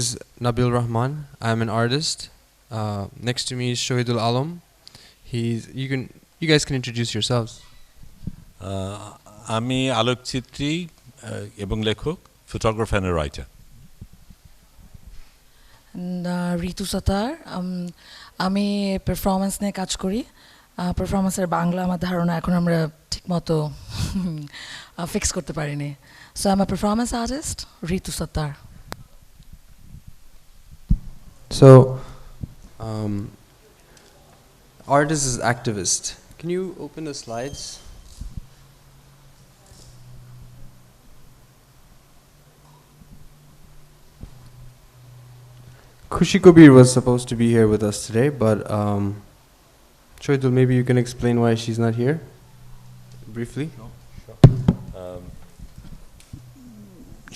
is Nabil Rahman. I'm an artist. Next to me is Shahidul Alam. You guys can introduce yourselves. আমি আলোকচিত্রী এবং লেখক, photographer and a writer. Reetu Sattar. আমি performance নিয়ে কাজ করি. Performanceের বাংলা আমার ধারণা এখন আমরা ঠিকমতো fix করতে পারিনি. So I'm a performance artist, Reetu Sattar. So, artist is activist. Can you open the slides? Khushi Kabir was supposed to be here with us today, but Shoidul, maybe you can explain why she's not here, briefly. No, sure.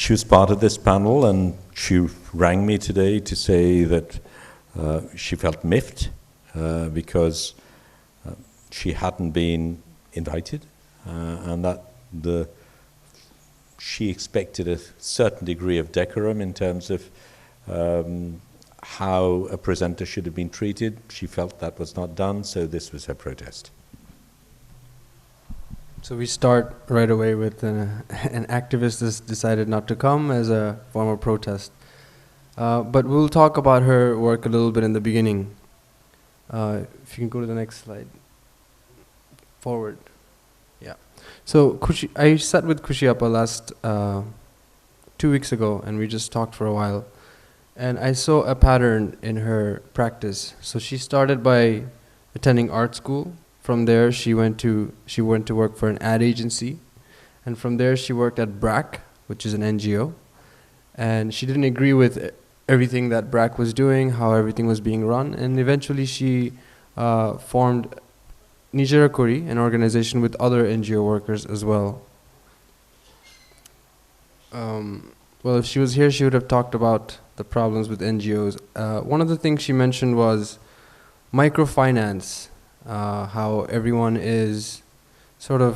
She was part of this panel, and she rang me today to say that she felt miffed because she hadn't been invited, and that she expected a certain degree of decorum in terms of how a presenter should have been treated. She felt that was not done, so this was her protest. So we start right away with an activist that's decided not to come as a form of protest. But we'll talk about her work a little bit in the beginning. If you can go to the next slide. Forward. Yeah. So I sat with Khushi Appa last 2 weeks ago, and we just talked for a while. And I saw a pattern in her practice. So she started by attending art school. From there, she went to work for an ad agency. And from there, she worked at BRAC, which is an NGO. And she didn't agree with everything that BRAC was doing, how everything was being run. And eventually, she formed Nijarakori, an organization with other NGO workers as well. Well, if she was here, she would have talked about the problems with NGOs. One of the things she mentioned was microfinance, how everyone is sort of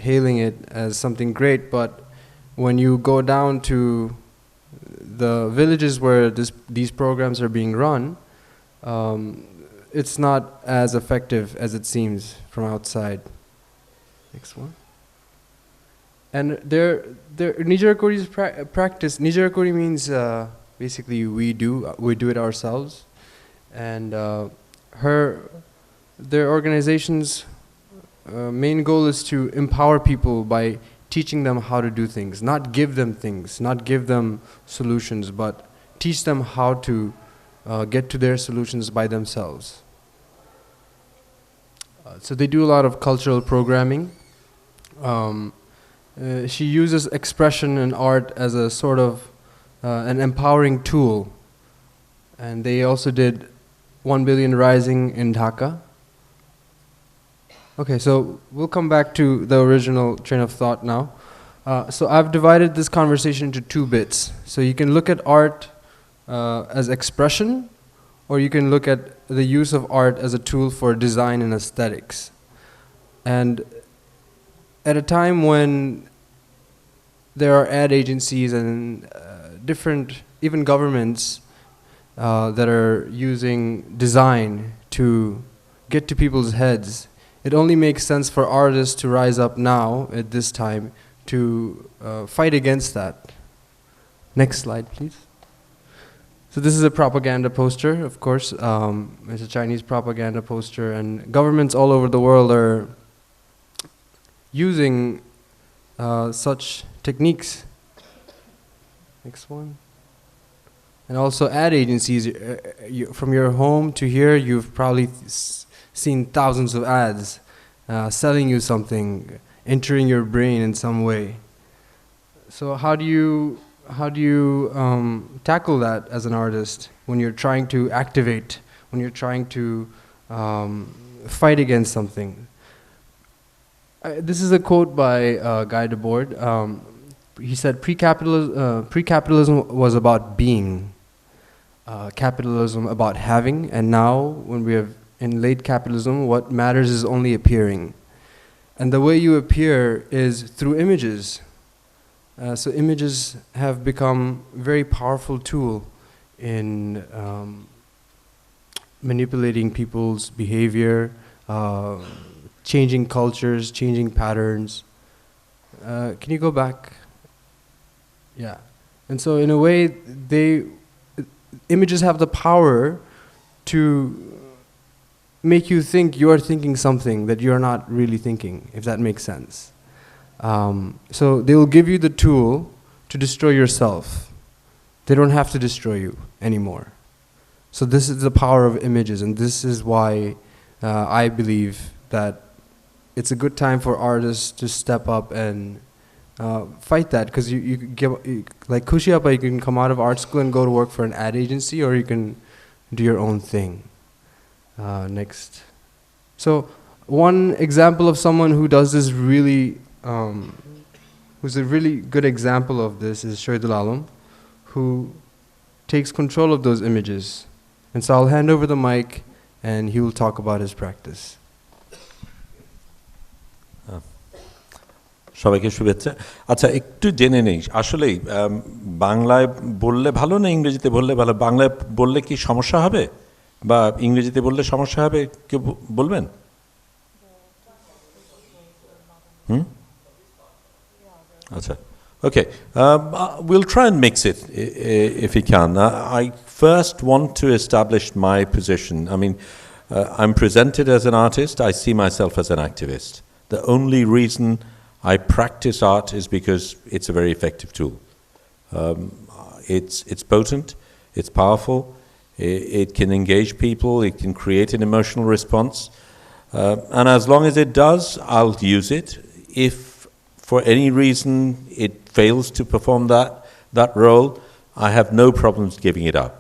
hailing it as something great, but when you go down to the villages where these programs are being run, it's not as effective as it seems from outside. Next one. And Nijarakori's practice, Nijarakori means basically we do it ourselves. And their organization's main goal is to empower people by teaching them how to do things, not give them things, not give them solutions, but teach them how to get to their solutions by themselves. So they do a lot of cultural programming. She uses expression and art as a sort of an empowering tool. And they also did 1 Billion Rising in Dhaka. Okay, so we'll come back to the original train of thought now. So I've divided this conversation into 2 bits. So you can look at art as expression, or you can look at the use of art as a tool for design and aesthetics. And at a time when there are ad agencies and different, even governments that are using design to get to people's heads, it only makes sense for artists to rise up now at this time to fight against that. Next slide, please. So this is a propaganda poster, of course. It's a Chinese propaganda poster, and governments all over the world are using such techniques. Next one. And also ad agencies. From your home to here, you've probably seen thousands of ads selling you something, entering your brain in some way. So how do you tackle that as an artist when you're trying to activate, when you're trying to fight against something? This is a quote by Guy Debord. He said, pre-capitalism was about being, capitalism about having, and now when we have in late capitalism, what matters is only appearing. And the way you appear is through images. So images have become a very powerful tool in manipulating people's behavior, changing cultures, changing patterns. Can you go back? Yeah. And so in a way, images have the power to make you think you're thinking something that you're not really thinking, if that makes sense. So they will give you the tool to destroy yourself. They don't have to destroy you anymore. So this is the power of images, and this is why I believe that it's a good time for artists to step up and fight that, because you give, like Kushiapa, you can come out of art school and go to work for an ad agency, or you can do your own thing. Next. So one example of someone who does this really, who's a really good example of this is Shahidul Alam, who takes control of those images. And so I'll hand over the mic and he will talk about his practice. সবাইকে শুভেচ্ছা। আচ্ছা, একটু জেনে নেই আসলে বাংলায় বললে ভালো না ইংরেজিতে বললে ভালো? বাংলায় বললে কি সমস্যা হবে বা ইংরেজিতে বললে সমস্যা হবে, কেউ বলবেন? আচ্ছা, okay. We'll try and mix it if we can. I first want to establish my position. I mean, I'm presented as an artist. I see myself as an activist. The only reason I practice art is because it's a very effective tool. It's potent, it's powerful, it can engage people, it can create an emotional response. And as long as it does, I'll use it. If for any reason it fails to perform that role, I have no problems giving it up.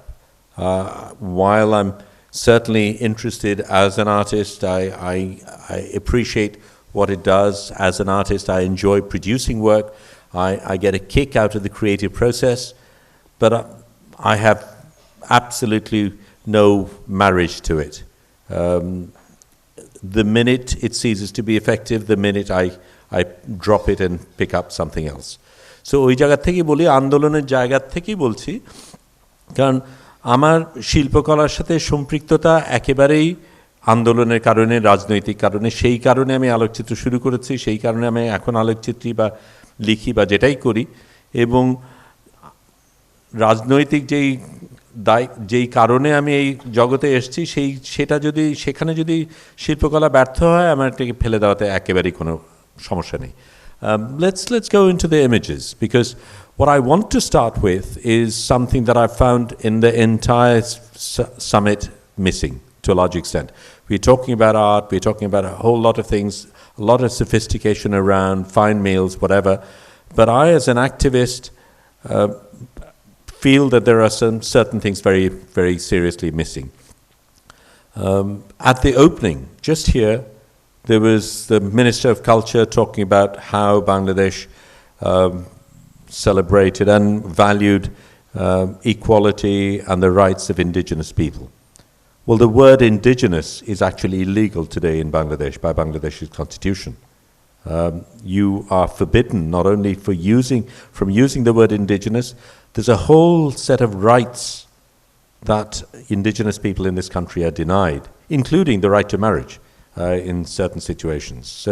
While I'm certainly interested as an artist, I appreciate what it does. As an artist, I enjoy producing work. I get a kick out of the creative process, but I have absolutely no marriage to it. The minute it ceases to be effective, the minute I drop it and pick up something else. So ওই জায়গা থেকেই বলি, আন্দোলনের জায়গা থেকেই বলছি, কারণ আমার শিল্পকলার সাথে সম্পৃক্ততা একেবারেই আন্দোলনের কারণে, রাজনৈতিক কারণে। সেই কারণে আমি আলোকচিত্র শুরু করেছি, সেই কারণে আমি এখন আলোকচিত্রী বা লিখি বা যেটাই করি। এবং রাজনৈতিক যেই কারণে আমি এই জগতে এসেছি, সেখানে যদি শিল্পকলা ব্যর্থ হয়, আমার এটাকে ফেলে দেওয়াতে একেবারেই কোনো সমস্যা নেই। Let's go into the images, because what I want to start with is something that I found in the entire summit missing to a large extent. We're talking about art, we're talking about a whole lot of things, a lot of sophistication around, fine meals, whatever. But I, as an activist, feel that there are some certain things very, very seriously missing. At the opening, just here, there was the Minister of Culture talking about how Bangladesh celebrated and valued equality and the rights of indigenous people. Well, the word indigenous is actually illegal today in Bangladesh by Bangladesh's constitution. You are forbidden not only from using the word indigenous. There's a whole set of rights that indigenous people in this country are denied, including the right to marriage in certain situations. So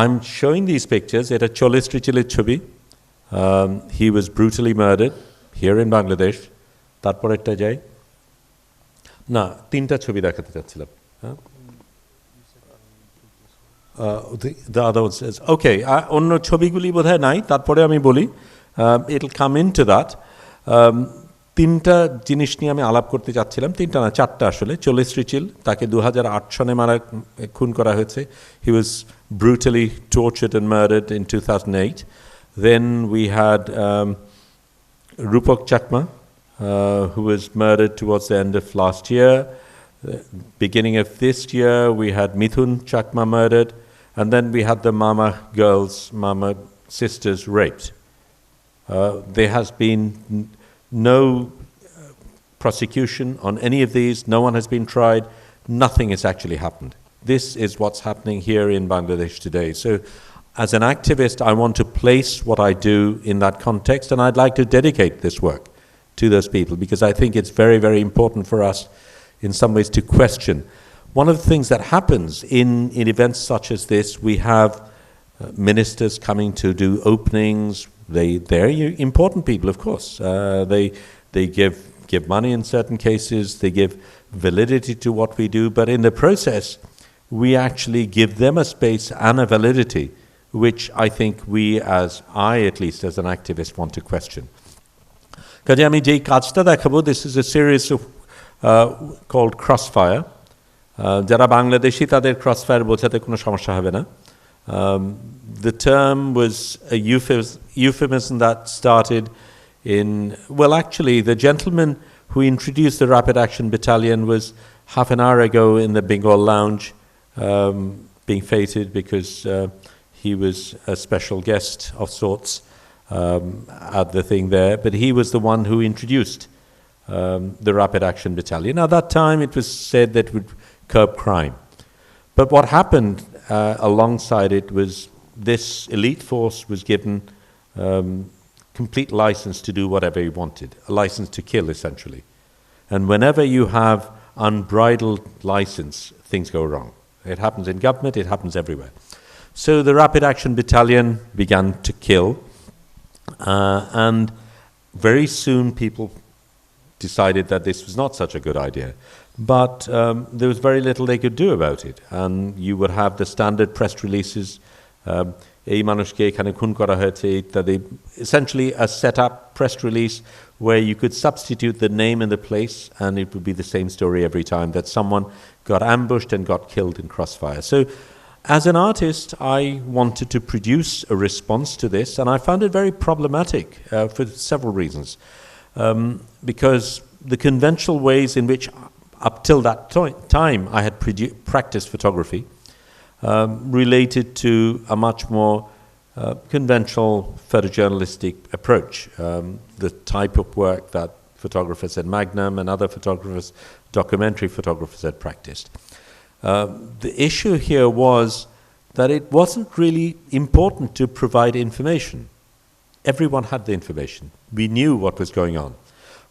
I'm showing these pictures. Eta Cholis Trichilir Chobi. He was brutally murdered here in Bangladesh. Tarpor ekta jai. না, তিনটা ছবি দেখাতে চাচ্ছিলাম। The other one says, okay, অন্য ছবিগুলি বোধহয় নাই, তারপরে আমি বলি, it'll come into that. তিনটা জিনিস নিয়ে আমি আলাপ করতে চাচ্ছিলাম, তিনটা না, চারটা আসলে। চল্লিশ রিচিল, তাকে 2008 সনে খুন করা হয়েছে। He was brutally tortured and murdered in 2008. Then we had Rupak Chakma, who was murdered towards the end of last year. Beginning of this year, we had Mithun Chakma murdered, and then we had the Mama sisters raped. There has been no prosecution on any of these. No one has been tried. Nothing has actually happened. This is what's happening here in Bangladesh today. So as an activist, I want to place what I do in that context, and I'd like to dedicate this work to those people, because I think it's very, very important for us in some ways to question. One of the things that happens in events such as this, we have ministers coming to do openings. They're important people, of course. They give money in certain cases, they give validity to what we do, but in the process, we actually give them a space and a validity, which I think I at least as an activist want to question. কাজে আমি যেই কাজটা দেখাবো, this is a series of called Crossfire. যারা বাংলাদেশী তাদের Crossfire বোঝাতে কোনো সমস্যা হবে না. The term was a euphemism that started in, well, actually the gentleman who introduced the Rapid Action Battalion was half an hour ago in the Bengal Lounge, being feted because he was a special guest of sorts at the thing there, but he was the one who introduced the Rapid Action Battalion. At that time it was said that it would curb crime. But what happened alongside it was this elite force was given complete license to do whatever he wanted, a license to kill essentially. And whenever you have unbridled license, things go wrong. It happens in government, it happens everywhere. So the Rapid Action Battalion began to kill, and very soon people decided that this was not such a good idea. But there was very little they could do about it. And you would have the standard press releases, এই মানুষকে এখানে খুন করা হয়েছে ইত্যাদি, essentially a set up press release where you could substitute the name and the place and it would be the same story every time, that someone got ambushed and got killed in Crossfire. So as an artist, I wanted to produce a response to this, and I found it very problematic for several reasons. Because the conventional ways in which up till that time I had practiced photography related to a much more conventional photojournalistic approach, the type of work that photographers at Magnum and other photographers, documentary photographers had practiced. The issue here was that it wasn't really important to provide information. Everyone had the information. We knew what was going on.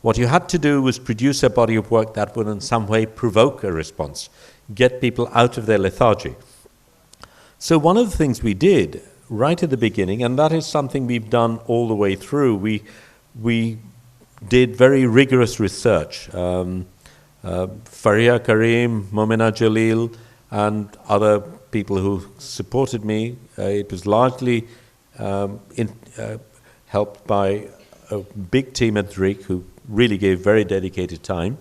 What you had to do was produce a body of work that would in some way provoke a response, get people out of their lethargy. So one of the things we did right at the beginning, and that is something we've done all the way through, we did very rigorous research. Faria Karim, Momina Jalil, and other people who supported me. It was largely helped by a big team at Drik who really gave very dedicated time.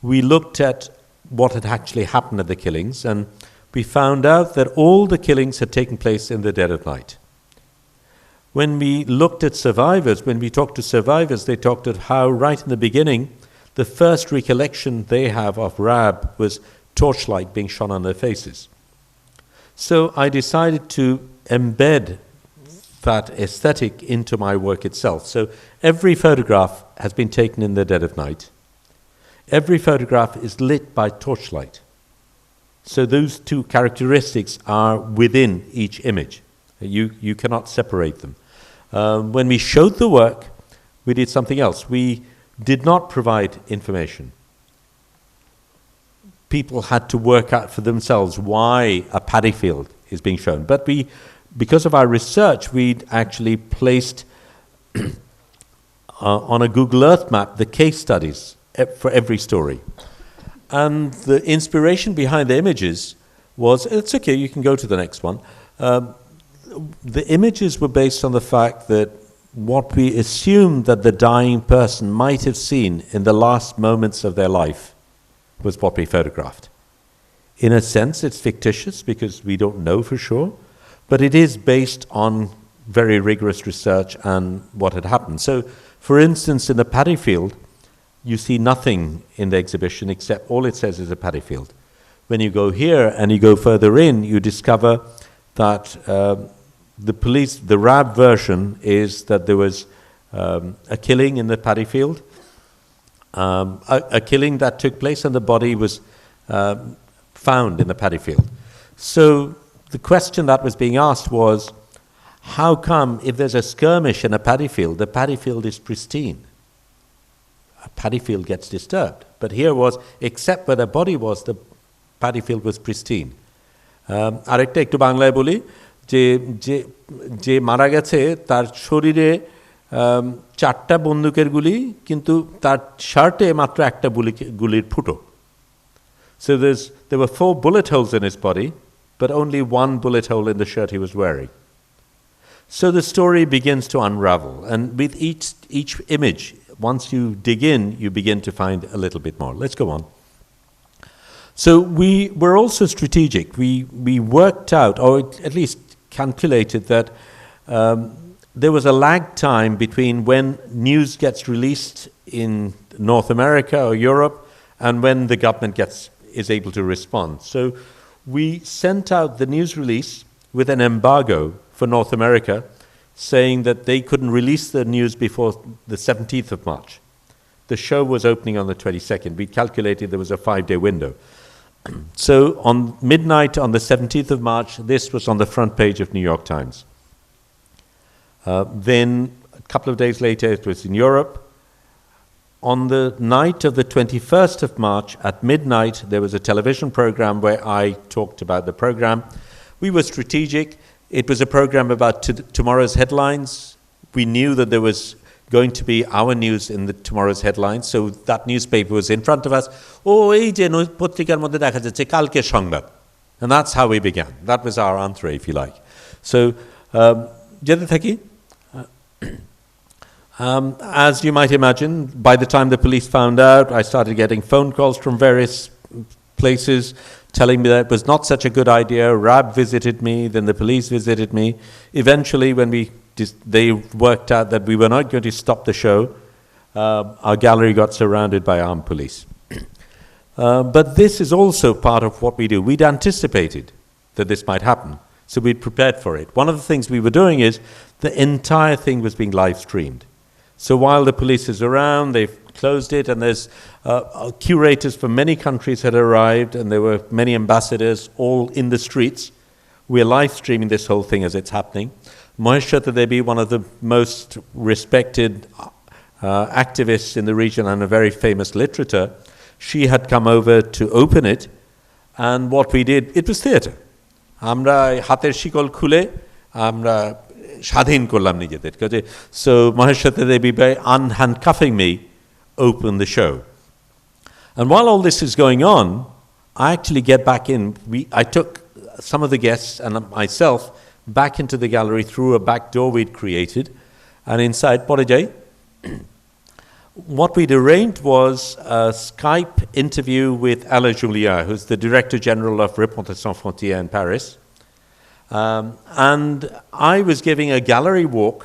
We looked at what had actually happened at the killings, and we found out that all the killings had taken place in the dead of night. When we looked at survivors, when we talked to survivors, they talked at how right in the beginning, the first recollection they have of Rab was torchlight being shone on their faces. So I decided to embed that aesthetic into my work itself. So every photograph has been taken in the dead of night. Every photograph is lit by torchlight. So those two characteristics are within each image. You cannot separate them. When we showed the work, we did something else. We did not provide information. People had to work out for themselves why a paddy field is being shown. But because of our research, we'd actually placed on a Google Earth map the case studies for every story. And the inspiration behind the images was, it's okay, you can go to the next one. The images were based on the fact that what we assumed that the dying person might have seen in the last moments of their life was what we photographed. In a sense, it's fictitious because we don't know for sure, but it is based on very rigorous research and what had happened. So, for instance, in the paddy field, you see nothing in the exhibition except all it says is a paddy field. When you go here and you go further in, you discover that the RAB version is that there was a killing in the paddy field, a killing that took place and the body was found in the paddy field. So the question that was being asked was, how come if there's a skirmish in a paddy field, the paddy field is pristine? A paddy field gets disturbed. But here was, except where the body was, the paddy field was pristine. আরেকটা একটু বাংলায় বলি যে যে যে মারা গেছে তার শরীরে 4টা বন্দুকের গুলি কিন্তু তার শার্টে মাত্র একটা গুলির ফুটো. So there were 4 bullet holes in his body, but only 1 bullet hole in the shirt he was wearing. So the story begins to unravel, and with each image, once you dig in, you begin to find a little bit more. Let's go on. So we were also strategic. We worked out, or at least calculated, that there was a lag time between when news gets released in North America or Europe and when the government is able to respond. So we sent out the news release with an embargo for North America, saying that they couldn't release the news before the 17th of March. The show was opening on the 22nd. We calculated there was a 5-day window. So on midnight on the 17th of March, this was on the front page of New York Times. Then a couple of days later, it was in Europe. On the night of the 21st of March, at midnight, there was a television program where I talked about the program. We were strategic. It was a program about tomorrow's headlines. We knew that there was going to be our news in the tomorrow's headlines, so that newspaper was in front of us. এই যে পত্রিকার মধ্যে দেখা যাচ্ছে কালকের সংবাদ. And that's how we began. That was our entree, if you like. So, যেতে থাকি. As you might imagine, by the time the police found out, I started getting phone calls from various places telling me that it was not such a good idea. RAB visited me, then the police visited me. Eventually, when they worked out that we were not going to stop the show, our gallery got surrounded by armed police. But this is also part of what we do. We'd anticipated that this might happen, so we'd prepared for it. One of the things we were doing is the entire thing was being live streamed. So while the police is around, they've closed it, and there's curators from many countries had arrived, and there were many ambassadors all in the streets. We're live streaming this whole thing as it's happening. Maheshwata Devi, one of the most respected activists in the region and a very famous literator, she had come over to open it, and what we did, it was theatre. Amra hater shikol khule, amra স্বাধীন করলাম নিজেদেরকে. So Maheshwata Devi, by unhandcuffing me, opened the show. And while all this is going on, I actually get back in. I took some of the guests and myself back into the gallery through a back door we'd created. And inside, what we'd arranged was a Skype interview with Alain Julia, who's the Director General of Reporters Sans Frontières in Paris. And I was giving a gallery walk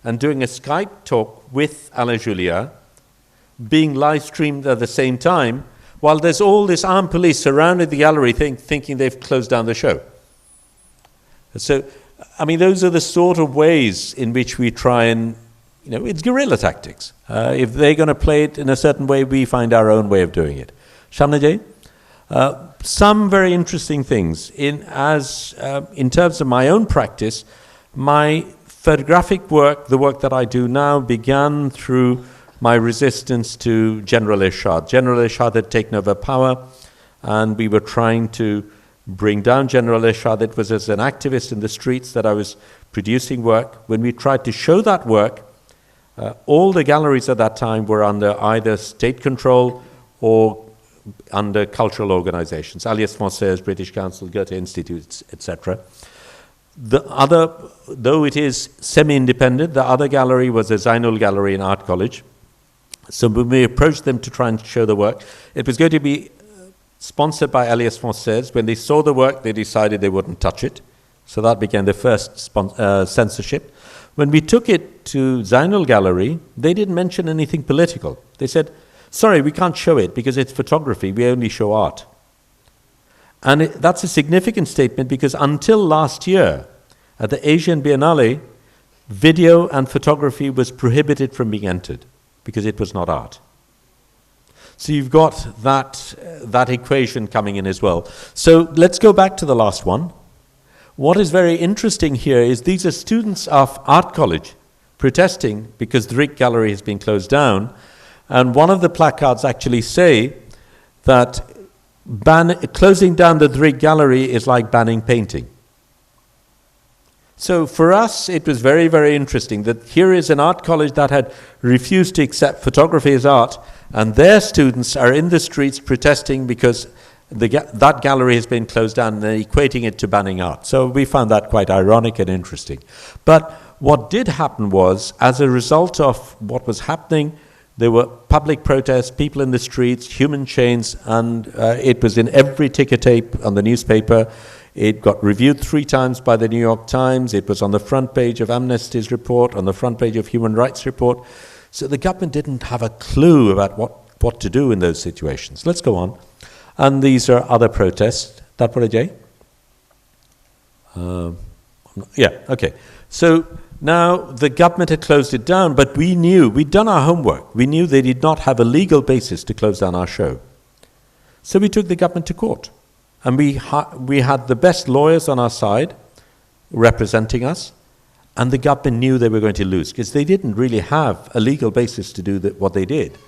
and doing a Skype talk with Alain Julia, being live streamed at the same time, while there's all this armed police surrounding the gallery thinking they've closed down the show. So, I mean, those are the sort of ways in which we try and, it's guerrilla tactics. If they're going to play it in a certain way, we find our own way of doing it. Shamnajay? Some very interesting things. In terms of my own practice, my photographic work, the work that I do now, began through my resistance to General Ershad. General Ershad had taken over power, and we were trying to bring down General Ershad. It was as an activist in the streets that I was producing work. When we tried to show that work, all the galleries at that time were under either state control or under cultural organizations, Alliance Française, British Council, Goethe Institute, etc. The other, though it is semi-independent, the other gallery was a Zainul Gallery in Art College. So when we approached them to try and show the work, it was going to be sponsored by Alliance Française. When they saw the work, they decided they wouldn't touch it. So that became the first censorship. When we took it to Zainul Gallery, they didn't mention anything political. They said, sorry, we can't show it because it's photography. We only show art. And that's a significant statement because until last year, at the Asian Biennale, video and photography was prohibited from being entered because it was not art. So you've got that equation coming in as well. So let's go back to the last one. what is very interesting here is these are students of art college protesting because the Drik gallery has been closed down. And one of the placards actually say that closing down the Drik gallery is like banning painting. So for us, it was very, very interesting that here is an art college that had refused to accept photography as art, and their students are in the streets protesting because that gallery has been closed down, and they're equating it to banning art. So we found that quite ironic and interesting. But what did happen was, as a result of what was happening, there were public protests, people in the streets, human chains, and it was in every ticker tape on the newspaper. It got reviewed 3 times by the New York Times. It was on the front page of Amnesty's report, on the front page of Human Rights report. So the government didn't have a clue about what to do in those situations. Let's go on. And these are other protests. That what Jay? Yeah, okay. So now the government had closed it down, but we knew, we'd done our homework. We knew they did not have a legal basis to close down our show. So we took the government to court. And we had the best lawyers on our side representing us, and the government knew they were going to lose because they didn't really have a legal basis to do what they did.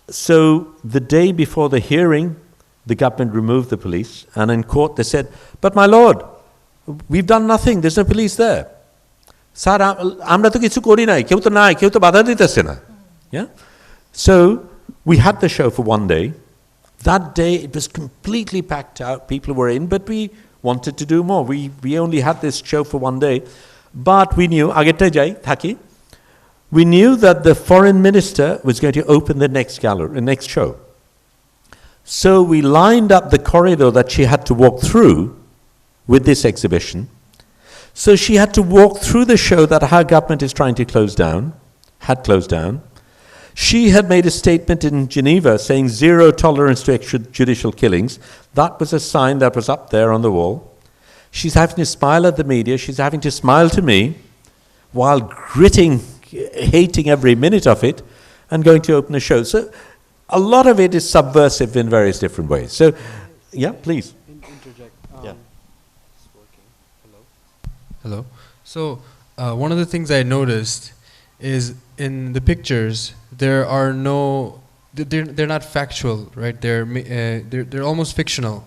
So the day before the hearing, the government removed the police, and in court they said, "But my lord, we've done nothing, there's no police there." Sir, amra to kichu kori nai, keu to nai, keu to badha ditese na. Yeah? So we had the show for one day. That day it was completely packed out, people were in, but we wanted to do more. We only had this show for one day, but we knew, agete jai, thaki, we knew that the foreign minister was going to open the next show. So we lined up the corridor that she had to walk through with this exhibition. So she had to walk through the show that her government is trying to had closed down. She had made a statement in Geneva saying 0 tolerance to extrajudicial killings. That was a sign that was up there on the wall. She's having to smile at the media. She's having to smile to me while hating every minute of it, and going to open the show. So a lot of it is subversive in various different ways. So, yeah, please. Interject. Yeah. It's working. Hello. So one of the things I noticed is in the pictures there are they're not factual, right? They're almost fictional.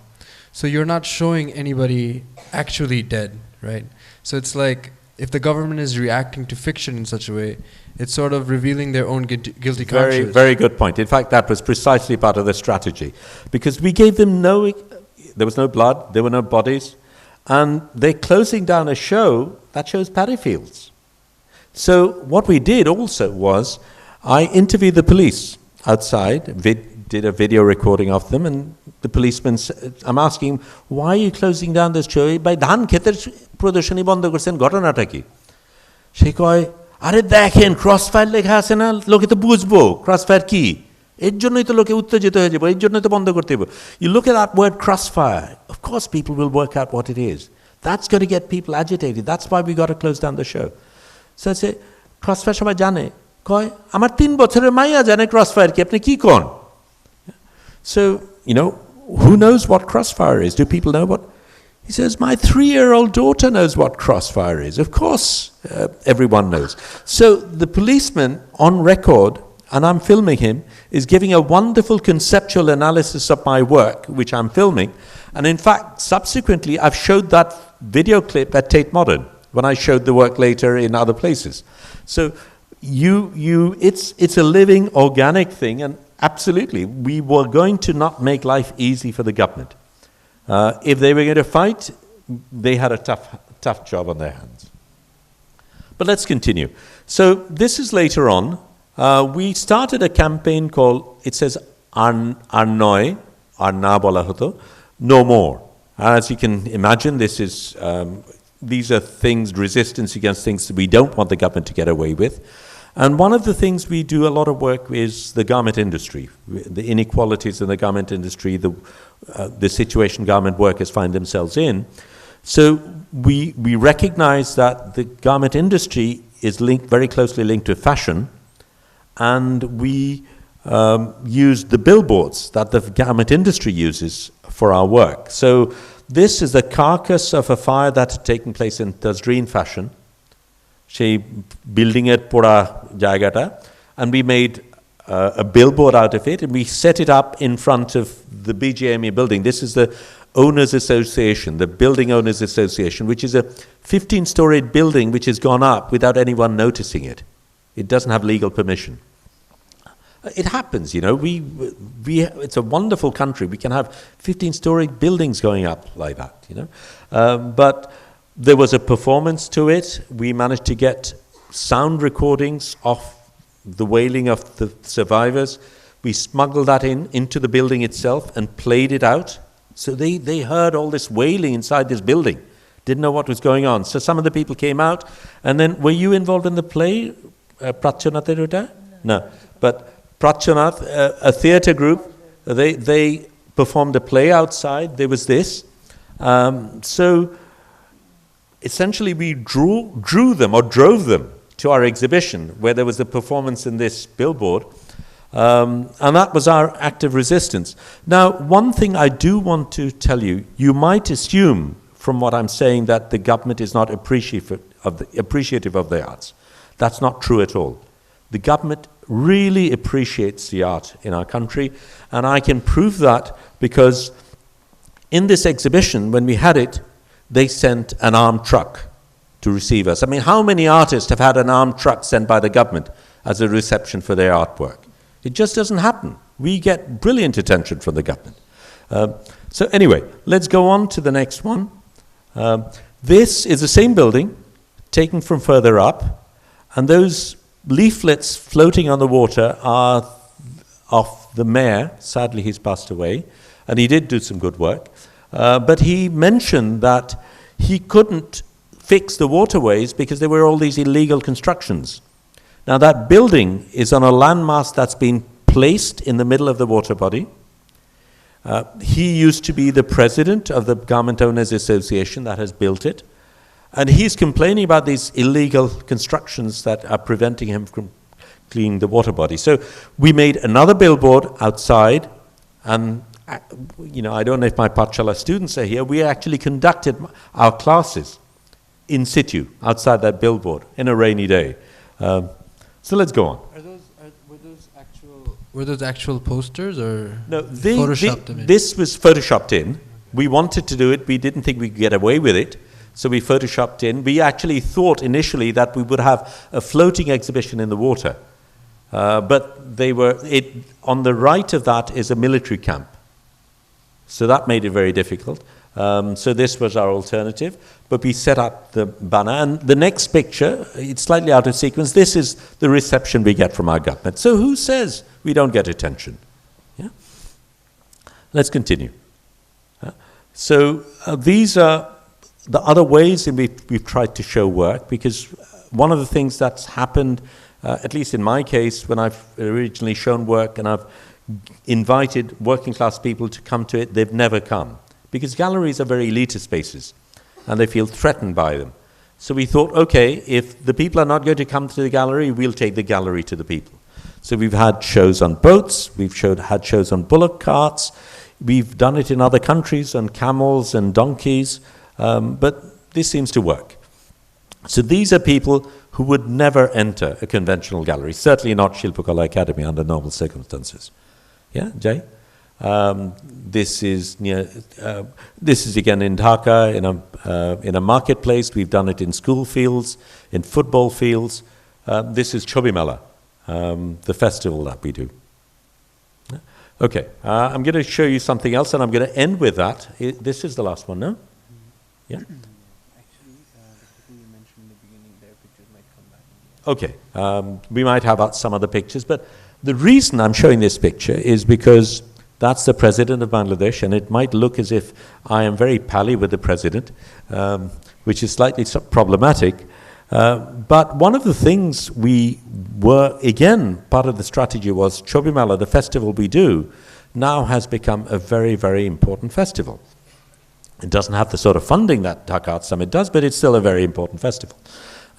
So you're not showing anybody actually dead, right? So it's like if the government is reacting to fiction in such a way, it's sort of revealing their own guilty conscience. Very, very good point. In fact, that was precisely part of the strategy, because we gave them there was no blood, there were no bodies, and they're closing down a show that shows paddy fields. So what we did also was, I interviewed the police outside, did a video recording of them, and the policeman, I'm asking him, why are you closing down this show? By dhan kheter prodarshoni bondho korchen, ghotona ki? She কয়, আরে দেখেন Crossfire লেখা আছে না, লোকে তো বুঝবো Crossfire কি, এর জন্যই তো লোকে উত্তেজিত হয়ে যাবে, এর জন্যই তো বন্ধ করতে হবে. You look at that word crossfire, of course people will work out what it is. That's going to get people agitated. That's why we got to close down the show. So I say, crossfire সবাই জানে? কয়, আমার 3 বছরের মাইয়া জানে crossfire কি, আপনি কি কোন? So, who knows what crossfire is? Do people know what? He says, my 3-year-old daughter knows what crossfire is. Of course, everyone knows. So the policeman on record, and I'm filming him, is giving a wonderful conceptual analysis of my work, which I'm filming. And in fact, subsequently, I've showed that video clip at Tate Modern, when I showed the work later in other places. So it's a living, organic thing, and absolutely, we were going to not make life easy for the government. If they were going to fight, they had a tough job on their hands. But let's continue. So this is later on. We started a campaign called, it says, Ar Noy, Ar Na Bola Hoto, No More. As you can imagine, these are things, resistance against things that we don't want the government to get away with. And one of the things we do a lot of work is the garment industry, the inequalities in the garment industry, the situation garment workers find themselves in. So we recognize that the garment industry is very closely linked to fashion, and we use the billboards that the garment industry uses for our work. So This is the carcass of a fire that had taken place in Tazreen fashion. সেই বিল্ডিংয়ের পোড়া জায়গাটা, and we made a billboard out of it, and we set it up in front of the BGME building. This is the Owners Association, the Building Owners Association, which is a 15-storied building which has gone up without anyone noticing it. It doesn't have legal permission. It happens, you know. It's a wonderful country. We can have 15-story buildings going up like that, you know. But there was a performance to it. We managed to get sound recordings of the wailing of the survivors. We smuggled that into the building itself and played it out. So they heard all this wailing inside this building. Didn't know what was going on. So some of the people came out. And then, were you involved in the play, Pratchanath? No. But Pratchanath, a theatre group, they performed a play outside. There was this. So essentially we drew them or drove them to our exhibition where there was a performance in this billboard. And that was our act of resistance. Now, one thing I do want to tell you, you might assume from what I'm saying that the government is not appreciative of the arts. That's not true at all. The government really appreciates the art in our country, and I can prove that because in this exhibition, when we had it, they sent an armed truck to receive us. I mean, how many artists have had an armed truck sent by the government as a reception for their artwork? It just doesn't happen. We get brilliant attention from the government. So anyway, let's go on to the next one. This is the same building, taken from further up, and those leaflets floating on the water are of the mayor. Sadly, he's passed away, and he did do some good work. But he mentioned that he couldn't fix the waterways because there were all these illegal constructions. Now, that building is on a landmass that's been placed in the middle of the water body. He used to be the president of the Garment Owners Association that has built it. And he's complaining about these illegal constructions that are preventing him from cleaning the water body. So we made another billboard outside, and you know, I don't know if my Pathshala students are here. We actually conducted our classes in situ outside that billboard in a rainy day. So let's go on. Were those actual posters or no? Photoshopped them in? This was photoshopped in. We wanted to do it. We didn't think we could get away with it. So we photoshopped in. We actually thought initially that we would have a floating exhibition in the water. But on the right of that is a military camp. So that made it very difficult. So this was our alternative. But we set up the banner. And the next picture, it's slightly out of sequence. This is the reception we get from our government. So who says we don't get attention? Yeah? Let's continue. So these are the other ways in which we've tried to show work, because one of the things that's happened, at least in my case, when I've originally shown work and I've invited working class people to come to it, they've never come. Because galleries are very elitist spaces, and they feel threatened by them. So we thought, okay, if the people are not going to come to the gallery, we'll take the gallery to the people. So we've had shows on boats, we've had shows on bullock carts, we've done it in other countries on camels and donkeys, but this seems to work. So these are people who would never enter a conventional gallery, certainly not Shilpakala Academy under normal circumstances. Yeah, Jay? This is again in Dhaka, in a marketplace. We've done it in school fields, in football fields. This is Chobimela, the festival that we do. Okay, I'm going to show you something else, and I'm going to end with that. This is the last one, no? Yeah? Actually, you mentioned in the beginning their pictures might come back. Okay, we might have some other pictures, but the reason I'm showing this picture is because that's the president of Bangladesh, and it might look as if I am very pally with the president, which is slightly problematic. But one of the things we were, again, part of the strategy was Chobimala, the festival we do, now has become a very, very important festival. It doesn't have the sort of funding that Dhaka Art Summit does, but it's still a very important festival.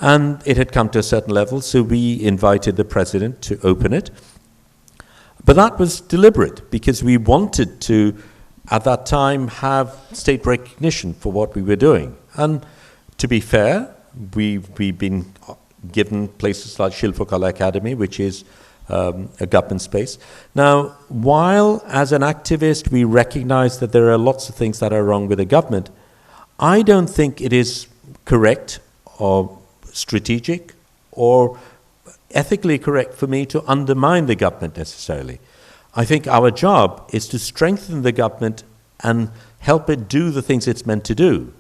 And it had come to a certain level, so we invited the president to open it. But that was deliberate, because we wanted to at that time have state recognition for what we were doing. And to be fair, we've been given places like Shilpakala Academy, which is a government space. Now, while as an activist we recognize that there are lots of things that are wrong with the government, I don't think it is correct or strategic or ethically correct for me to undermine the government necessarily. I think our job is to strengthen the government and help it do the things it's meant to do.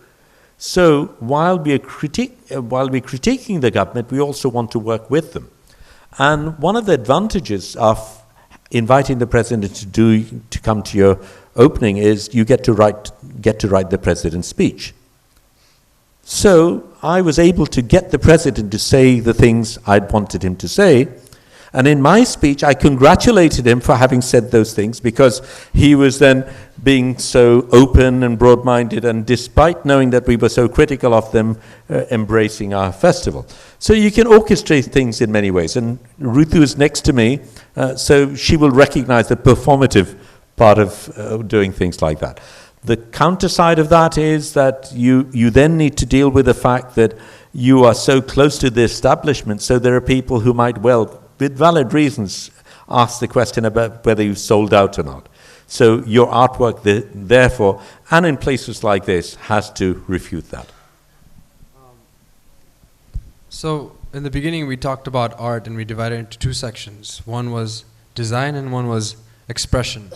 So while we're critiquing the government, we also want to work with them. And one of the advantages of inviting the president to come to your opening is you get to write the president's speech. So I was able to get the president to say the things I'd wanted him to say. And in my speech, I congratulated him for having said those things, because he was then being so open and broad-minded, and despite knowing that we were so critical of them, embracing our festival. So you can orchestrate things in many ways. And Reetu is next to me, so she will recognize the performative part of doing things like that. The counter side of that is that you then need to deal with the fact that you are so close to the establishment, so there are people who might well, with valid reasons, ask the question about whether you've sold out or not. So your artwork, therefore, and in places like this, has to refute that. So in the beginning we talked about art and we divided it into two sections. One was design and one was expression.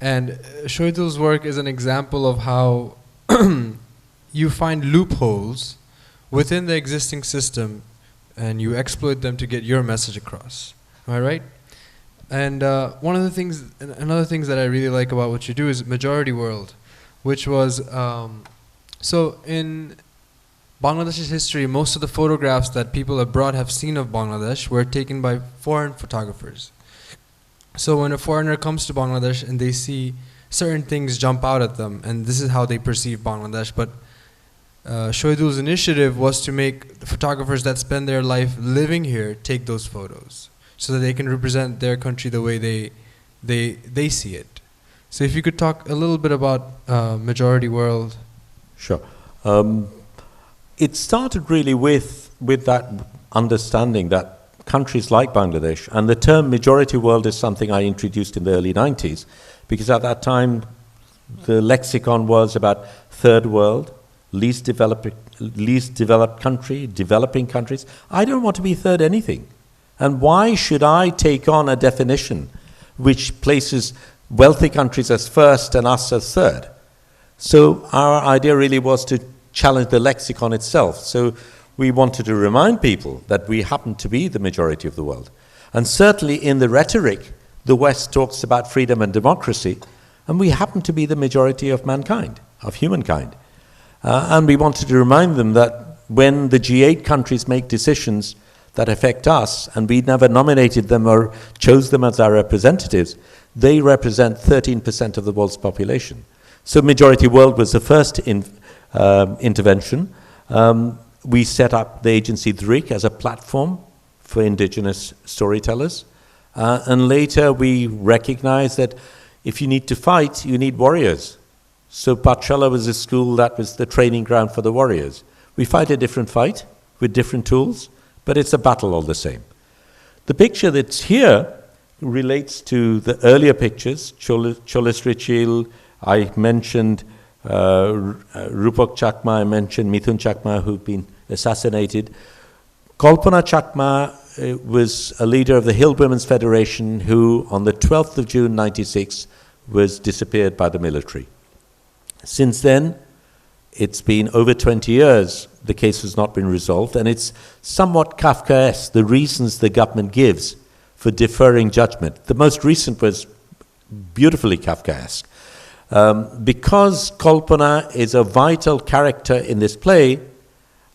And Shahidul's work is an example of how you find loopholes within the existing system and you exploit them to get your message across. Am I right? And another things that I really like about what you do is Majority World, which was, so in Bangladesh's history, most of the photographs that people abroad have seen of Bangladesh were taken by foreign photographers. So when a foreigner comes to Bangladesh and they see certain things jump out at them, and this is how they perceive Bangladesh, but Shahidul's initiative was to make the photographers that spend their life living here take those photos so that they can represent their country the way they see it. So if you could talk a little bit about Majority World. Sure. It started really with that understanding that countries like Bangladesh, and the term majority world is something I introduced in the early 90s, because at that time the lexicon was about third world, least developed country, developing countries. I don't want to be third anything. And why should I take on a definition which places wealthy countries as first and us as third? So our idea really was to challenge the lexicon itself. So we wanted to remind people that we happen to be the majority of the world. And certainly in the rhetoric, the West talks about freedom and democracy, and we happen to be the majority of mankind, of humankind. And we wanted to remind them that when the G8 countries make decisions that affect us, and we never nominated them or chose them as our representatives, they represent 13% of the world's population. So Majority World was the first intervention. We set up the agency Drik as a platform for indigenous storytellers. And later we recognized that if you need to fight, you need warriors. So Pathshala was a school that was the training ground for the warriors. We fight a different fight with different tools, but it's a battle all the same. The picture that's here relates to the earlier pictures. Cholistrichil, I mentioned Rupak Chakma, I mentioned Mithun Chakma, who've been assassinated. Kalpana Chakma was a leader of the Hill Women's Federation who, on the 12th of June 96, was disappeared by the military. Since then, it's been over 20 years, the case has not been resolved, and it's somewhat Kafkaesque, the reasons the government gives for deferring judgment. The most recent was beautifully Kafkaesque. Because Kalpana is a vital character in this play,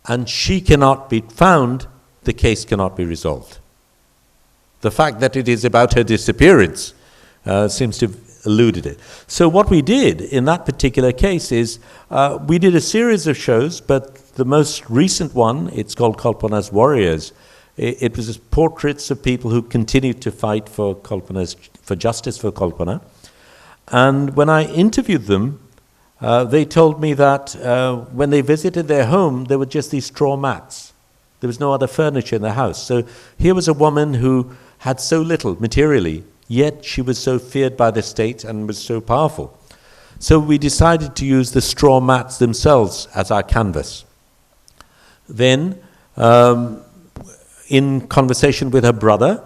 and she cannot be found, the case cannot be resolved. The fact that it is about her disappearance seems to have eluded it. So what we did in that particular case is we did a series of shows, but the most recent one, it's called Kalpana's Warriors. It was portraits of people who continued to fight for justice for Kalpana. And when I interviewed them, they told me that when they visited their home, there were just these straw mats. There was no other furniture in the house. So here was a woman who had so little materially, yet she was so feared by the state and was so powerful. So we decided to use the straw mats themselves as our canvas. Then, in conversation with her brother,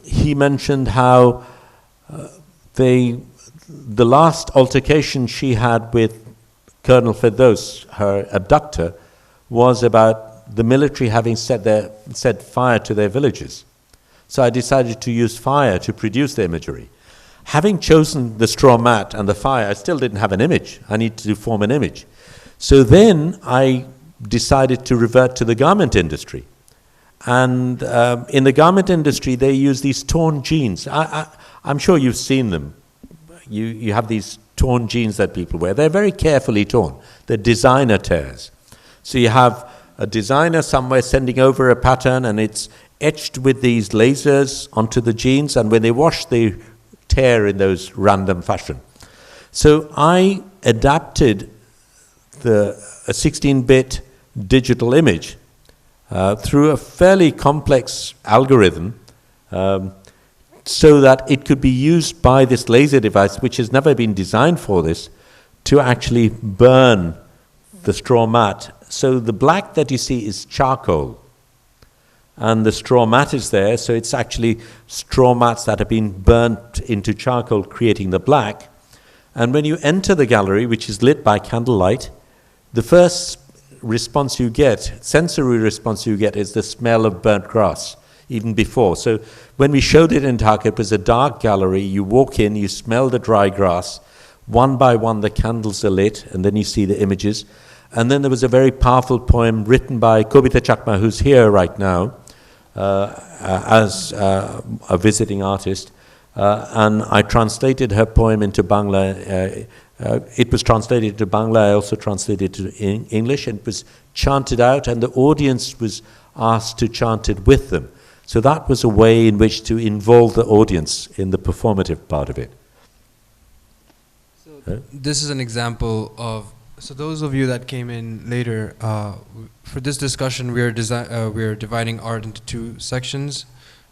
he mentioned how the last altercation she had with Colonel Firdaus, her abductor, was about the military having set fire to their villages. So I decided to use fire to produce the imagery. Having chosen the straw mat and the fire, I still didn't have an image. I needed to form an image. So then I decided to revert to the garment industry. And in the garment industry, they use these torn jeans. I'm sure you've seen them. You have these torn jeans that people wear. They're very carefully torn. They're designer tears. So you have a designer somewhere sending over a pattern, and it's etched with these lasers onto the jeans, and when they wash, they tear in those random fashion. So I adapted a 16-bit digital image through a fairly complex algorithm so that it could be used by this laser device, which has never been designed for this, to actually burn the straw mat. So the black that you see is charcoal, and the straw mat is there, so it's actually straw mats that have been burnt into charcoal, creating the black. And when you enter the gallery, which is lit by candlelight, the first response you get, sensory response you get, is the smell of burnt grass, even before. So when we showed it in Dhaka, it was a dark gallery. You walk in, you smell the dry grass. One by one, the candles are lit, and then you see the images. And then there was a very powerful poem written by Kobita Chakma, who's here right now, as a visiting artist. And I translated her poem into Bangla. It was translated to Bangla. I also translated it to English, and it was chanted out, and the audience was asked to chant it with them. So that was a way in which to involve the audience in the performative part of it. So this is an example of, so those of you that came in later, for this discussion we are dividing art into two sections.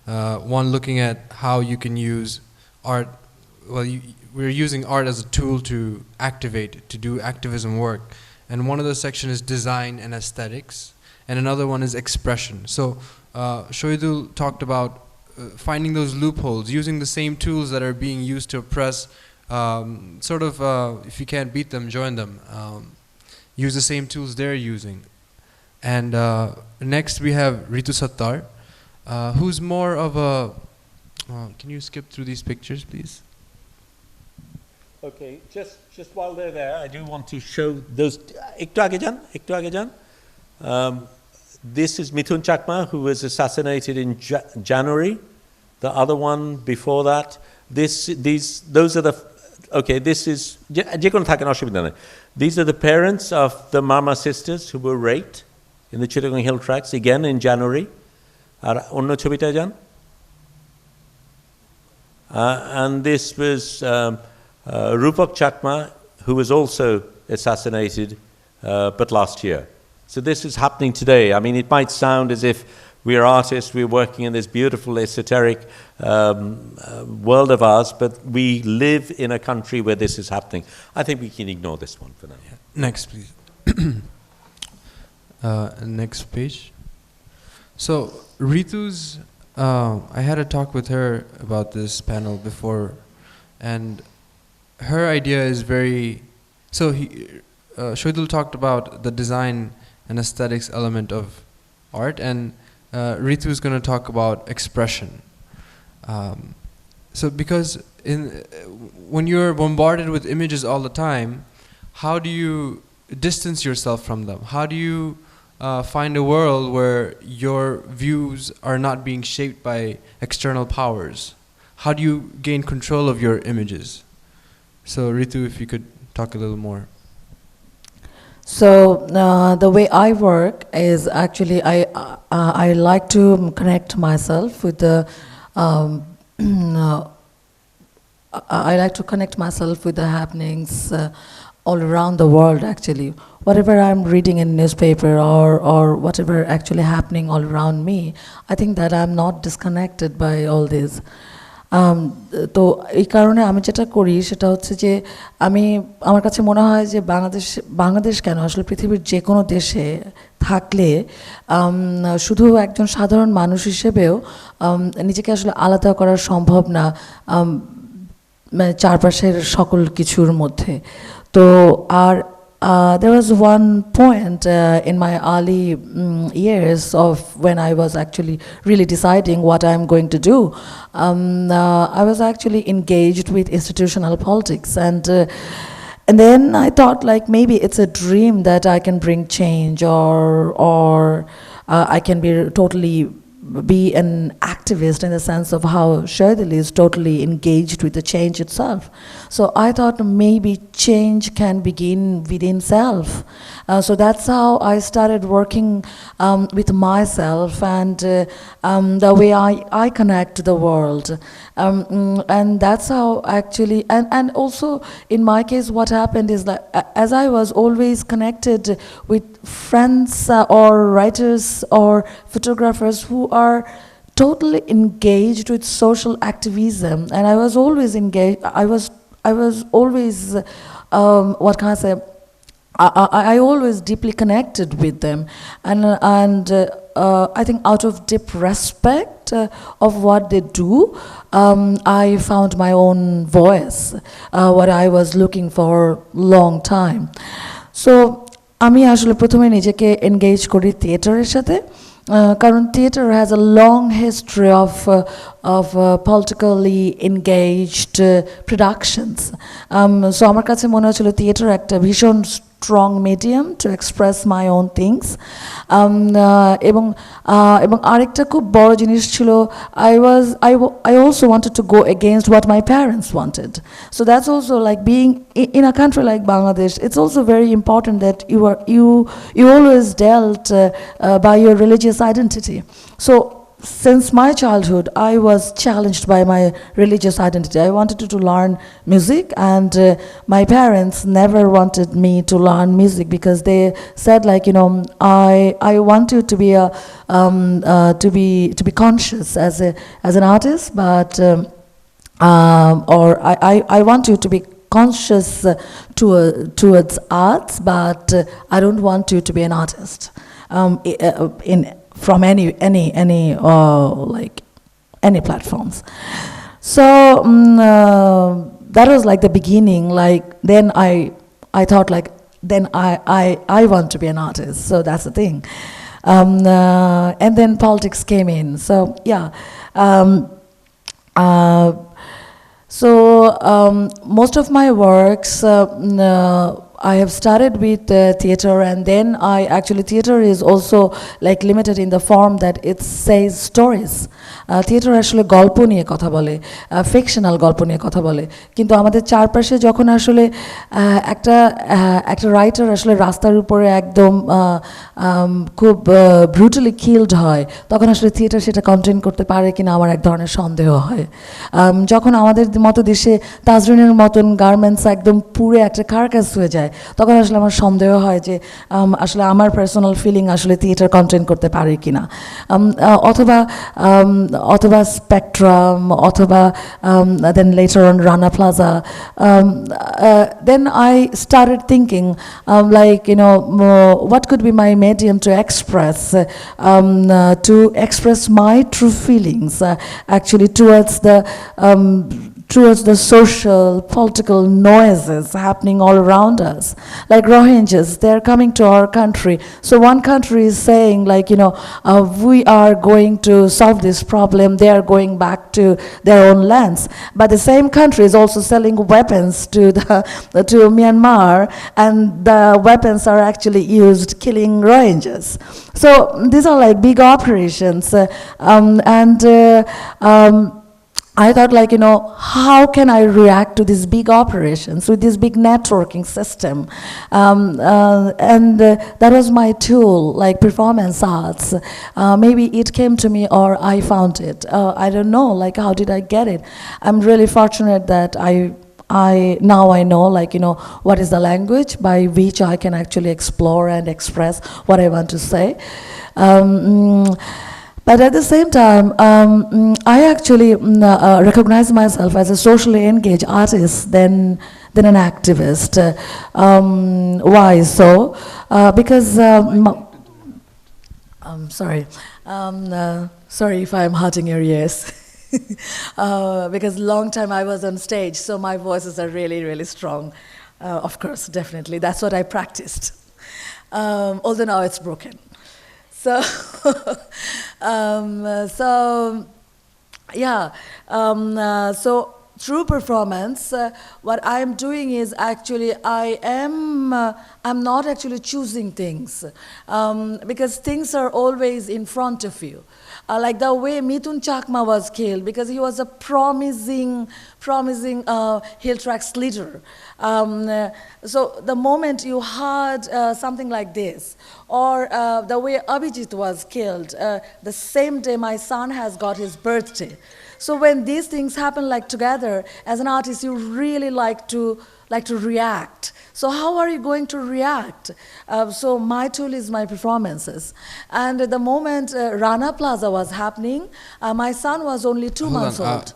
One looking at how you can use art, we're using art as a tool to activate, to do activism work. And one of the sections is design and aesthetics, and another one is expression. So Shahidul talked about finding those loopholes, using the same tools that are being used to oppress, if you can't beat them, join them. Use the same tools they're using. And next we have Reetu Sattar, who's more of a, can you skip through these pictures, please? Okay, just while they're there, I do want to show those. Ektu aage jan. This is Mithun Chakma, who was assassinated in January. The other one before that. Those are the. Okay, this is. These are the parents of the Marma sisters who were raped in the Chittagong Hill Tracts again in January. Onno chobita jan. And this was Rupak Chakma, who was also assassinated, but last year. So this is happening today. I mean, it might sound as if we are artists, we're working in this beautiful esoteric world of ours, but we live in a country where this is happening. I think we can ignore this one for now. Yeah. Next, please. Next page. So Reetu's, I had a talk with her about this panel before, and her idea is very, so Shahidul talked about the design and aesthetics element of art, and Reetu is going to talk about expression. So because when you're bombarded with images all the time, how do you distance yourself from them? How do you find a world where your views are not being shaped by external powers? How do you gain control of your images? So Reetu, if you could talk a little more. So the way I work is actually I like to connect myself with the I like to connect myself with the happenings all around the world. Actually, whatever I'm reading in newspaper or whatever actually happening all around me, I think that I'm not disconnected by all this. তো এই কারণে আমি যেটা করি সেটা হচ্ছে যে আমার কাছে মনে হয় যে বাংলাদেশ কেন আসলে পৃথিবীর যে কোনো দেশে থাকলে শুধু একজন সাধারণ মানুষ হিসেবেও নিজেকে আসলে আলাদা করা সম্ভব না মানে চারপাশের সকল কিছুর মধ্যে তো আর there was one point in my early years of when I was actually really deciding what I'm going to do. I was actually engaged with institutional politics, and then I thought like maybe it's a dream that I can bring change, or I can be an activist in the sense of how Shahidul is totally engaged with the change itself. So I thought maybe change can begin within self. So that's how I started working with myself and the way I connect to the world. And that's how actually, and also in my case what happened is that as I was always connected with friends or writers or photographers who are totally engaged with social activism, and I was always engaged, I was always what can I say, I always deeply connected with them, and I think out of deep respect of what they do, I found my own voice, what I was looking for long time. So আমি আসলে প্রথমে নিজেকে engage করি থিয়েটারের সাথে কারণ theatre has a long history of politically engaged productions. So আমার কাছে মনে হচ্ছিল theatre একটা ভীষণ strong medium to express my own things. এবং আরেকটা খুব বড় জিনিস ছিল I also wanted to go against what my parents wanted. So that's also like being in a country like Bangladesh, it's also very important that you always dealt by your religious identity. So since my childhood, I was challenged by my religious identity. I wanted to learn music, and my parents never wanted me to learn music because they said, like, you know, I want you to be to be conscious as an artist, but or I want you to be conscious towards arts, but I don't want you to be an artist. From any platforms. So that was like the beginning. Like then I thought like then I want to be an artist. So that's the thing. And then politics came in. So yeah. Most of my works I have started with theatre, and then theatre is also like limited in the form that it says stories. Theatre আসলে গল্প নিয়ে কথা বলে, fictional গল্প নিয়ে কথা বলে, কিন্তু আমাদের চারপাশে যখন আসলে একটা রাইটার আসলে রাস্তার উপরে একদম খুব ব্রুটালি কিলড হয়, তখন আসলে থিয়েটার সেটা কন্টেন করতে পারে কিনা আমার এক ধরনের সন্দেহ হয়। যখন আমাদের মতো দেশে তাজরিনের মতন গার্মেন্টস একদম পুরো একটা কার্কাস হয়ে যায়, তখন আসলে আমার সন্দেহ হয় যে আসলে আমার পার্সোনাল ফিলিং আসলে থিয়েটার কন্টেন্ট করতে পারে কিনা, অথবা স্পেকট্রাম, অথবা then later on Rana Plaza. Then I started thinking like, you know, what could be my medium to express my true feelings actually towards the social, political noises happening all around us. Like Rohingyas, they're coming to our country. So one country is saying, like, you know, we are going to solve this problem. They are going back to their own lands. But the same country is also selling weapons to Myanmar, and the weapons are actually used killing Rohingyas. So these are like big operations, I thought, like, how can I react to these big operations with this big networking system? And that was my tool, like performance arts. Maybe it came to me or I found it. I don't know, like, how did I get it? I'm really fortunate that now I know, like, what is the language by which I can actually explore and express what I want to say. But at the same time, I actually recognize myself as a socially engaged artist than an activist. Why so? Because I'm sorry. Sorry if I'm hurting your ears. Because long time I was on stage, so my voices are really, really strong. Of course, definitely. That's what I practiced. Although now it's broken. So, so through performance, what I'm doing is actually I'm not actually choosing things, because things are always in front of you. Like the way Mithun Chakma was killed, because he was a promising hill tracks leader. So the moment you heard something like this, or the way Abhijit was killed, the same day my son has got his birthday. So when these things happen like together, as an artist, you really like to react. So how are you going to react? So my tool is my performances. And at the moment Rana Plaza was happening, my son was only 2 months old.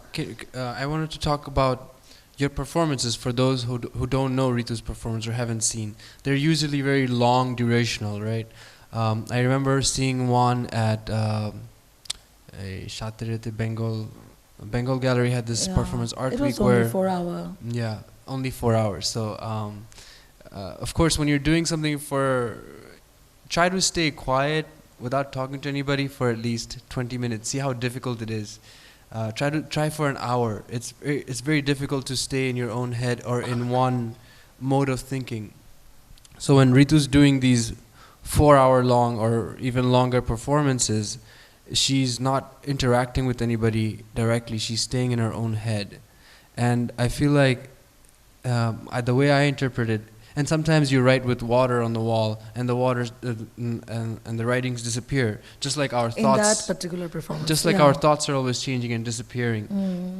I wanted to talk about your performances for those who don't know Reetu's performance or haven't seen. They're usually very long durational, right? I remember seeing one at a Shatirete Bengal Gallery had this performance art week where... It was only 4 hours. Yeah, only 4 hours. So, of course, when you're doing something try to stay quiet without talking to anybody for at least 20 minutes. See how difficult it is. Try for an hour. It's very difficult to stay in your own head or in one mode of thinking. So when Reetu's doing these 4 hour long or even longer performances, she's not interacting with anybody directly. She's staying in her own head. And I feel like the way I interpret it, and sometimes you write with water on the wall, and the waters and the writings disappear, just like our thoughts. In that particular performance. Just like our thoughts are always changing and disappearing.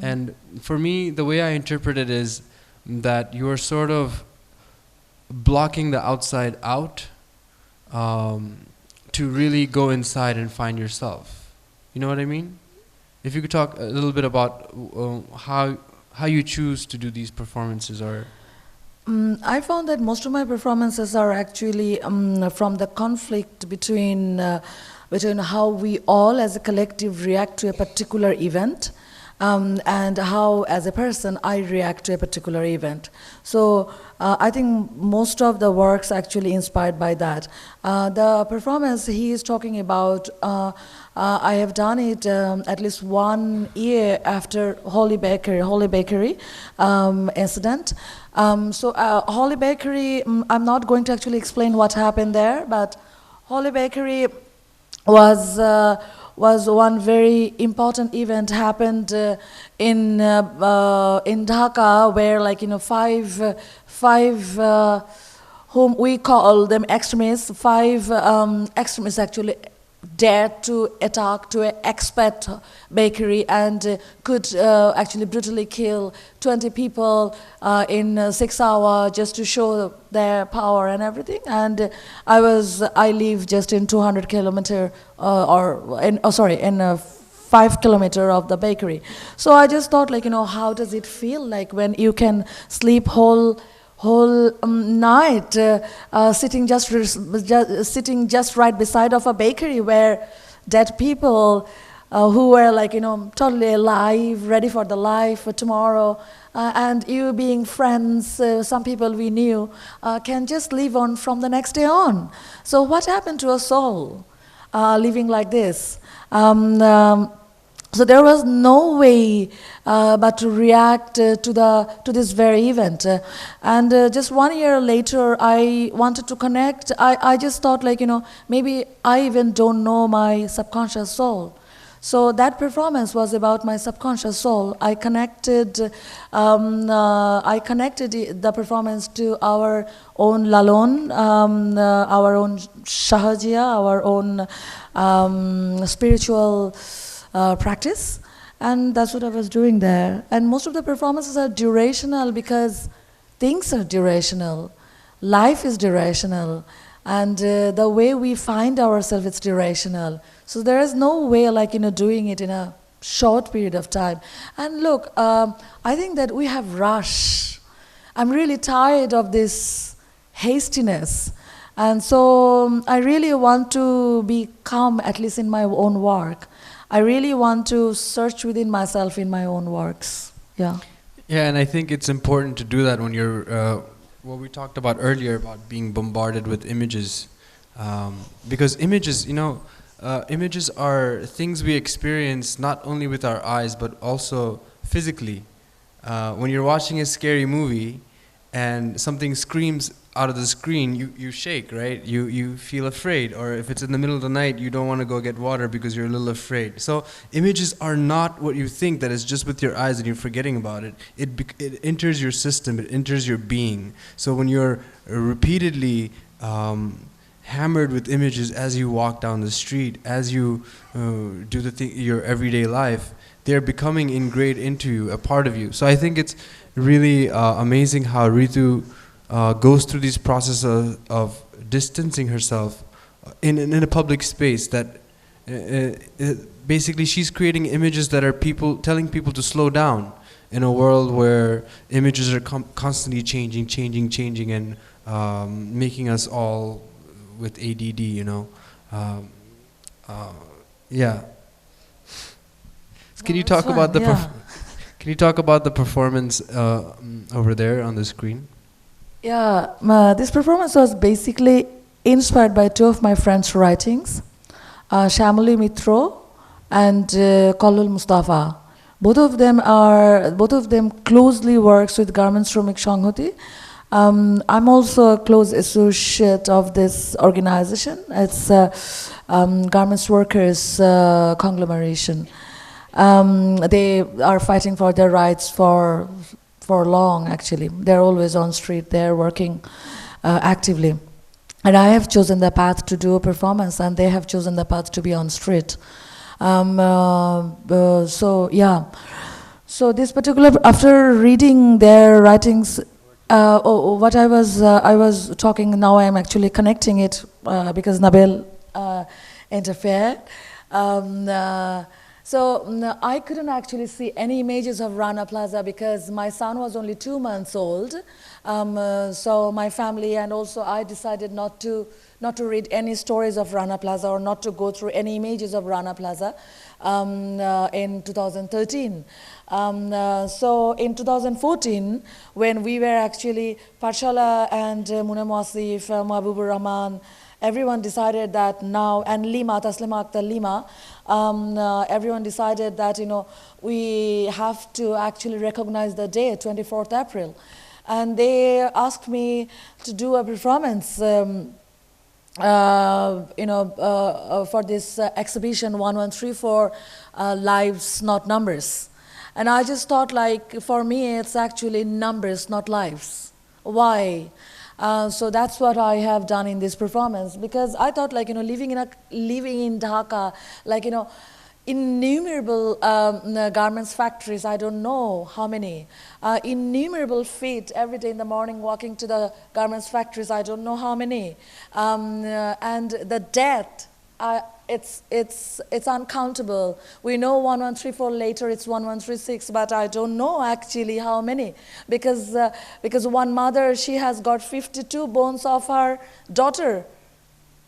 And for me, the way I interpret it is that you are sort of blocking the outside out to really go inside and find yourself. You know what I mean? If you could talk a little bit about how you choose to do these performances, or... I found that most of my performances are actually from the conflict between how we all as a collective react to a particular event, and how as a person I react to a particular event. So I think most of the works actually inspired by that. The performance he is talking about, I have done it at least 1 year after Holy Bakery incident. So Holy Bakery, I'm not going to actually explain what happened there, but Holy Bakery was one very important event happened in Dhaka, where five whom we call them extremists, 5 extremists actually dared to attack to an expat bakery and could actually brutally kill 20 people in 6 hours just to show their power and everything. And I live just in 200 kilometer in 5 kilometer of the bakery. So I just thought, how does it feel like when you can sleep whole night sitting just right beside of a bakery where dead people who were totally alive, ready for the life for tomorrow, and you being friends, some people we knew, can just live on from the next day on. So what happened to a soul living like this? So there was no way but to react to this very event. And just 1 year later, I wanted to connect. I just thought, maybe I even don't know my subconscious soul. So that performance was about my subconscious soul. I connected the performance to our own lalon, our own shahajia, our own spiritual practice. And that's what I was doing there. And most of the performances are durational because things are durational. Life is durational. And the way we find ourselves, it's durational. So there is no way like, doing it in a short period of time. And look, I think that we have rush. I'm really tired of this hastiness. And so I really want to be calm, at least in my own work. I really want to search within myself in my own works. Yeah. Yeah, and I think it's important to do that when you're, what we talked about earlier about being bombarded with images. Because images, images are things we experience not only with our eyes, but also physically. When you're watching a scary movie and something screams out of the screen, you shake, right? You feel afraid. Or if it's in the middle of the night, you don't want to go get water because you're a little afraid. So images are not what you think, that it's just with your eyes and you're forgetting about it. It enters your system, it enters your being. So when you're repeatedly hammered with images as you walk down the street, as you do your everyday life, they're becoming ingrained into you, a part of you. So I think it's really amazing how Reetu goes through this process of distancing herself in a public space. That basically she's creating images that are telling people to slow down in a world where images are constantly changing, and making us all with ADD, yeah. Can you talk about the Can you talk about the performance over there on the screen? Yeah, this performance was basically inspired by two of my friends' writings, Shamali Mitro and Kollul Mustafa. Both of them closely works with Garments Shramik Sanghati. I'm also a close associate of this organization. It's Garments Workers Conglomeration. They are fighting for their rights for long, actually. They're always on street, they're working actively. And I have chosen the path to do a performance, and they have chosen the path to be on street. So yeah. So this particular, after reading their writings, what I was talking, now I am actually connecting it because Nabil interfered. So I couldn't actually see any images of Rana Plaza because my son was only 2 months old. So my family and also I decided not to read any stories of Rana Plaza or not to go through any images of Rana Plaza in 2013. So in 2014, when we were actually, Pathshala and Muna Mwasif, Mahabubur Rahman, everyone decided that now, and Lima, Taslima Akhtar Lima, everyone decided that, we have to actually recognize the day, 24th April. And they asked me to do a performance, for this exhibition 1134, Lives, Not Numbers. And I just thought, like, for me, it's actually numbers, not lives. Why? So that's what I have done in this performance, because I thought, like, living in Dhaka, like, innumerable garments factories, I don't know how many, innumerable feet every day in the morning walking to the garments factories, I don't know how many, and the death, it's uncountable. We know 1134, later it's 1136, but I don't know actually how many, because one mother, she has got 52 bones of her daughter.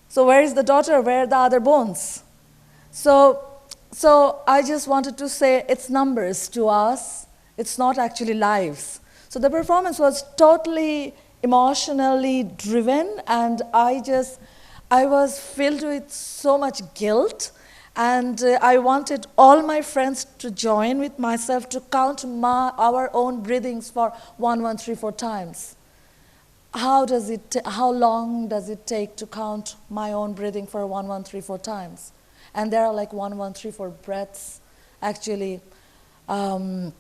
So where is the daughter? Where are the other bones? So I just wanted to say it's numbers to us. It's not actually lives. So the performance was totally emotionally driven, and I was filled with so much guilt, and I wanted all my friends to join with myself to count our own breathings for 1134 times. How long does it take to count my own breathing for 1134 times? and there are like 1, 1, 3, 4 breaths actually had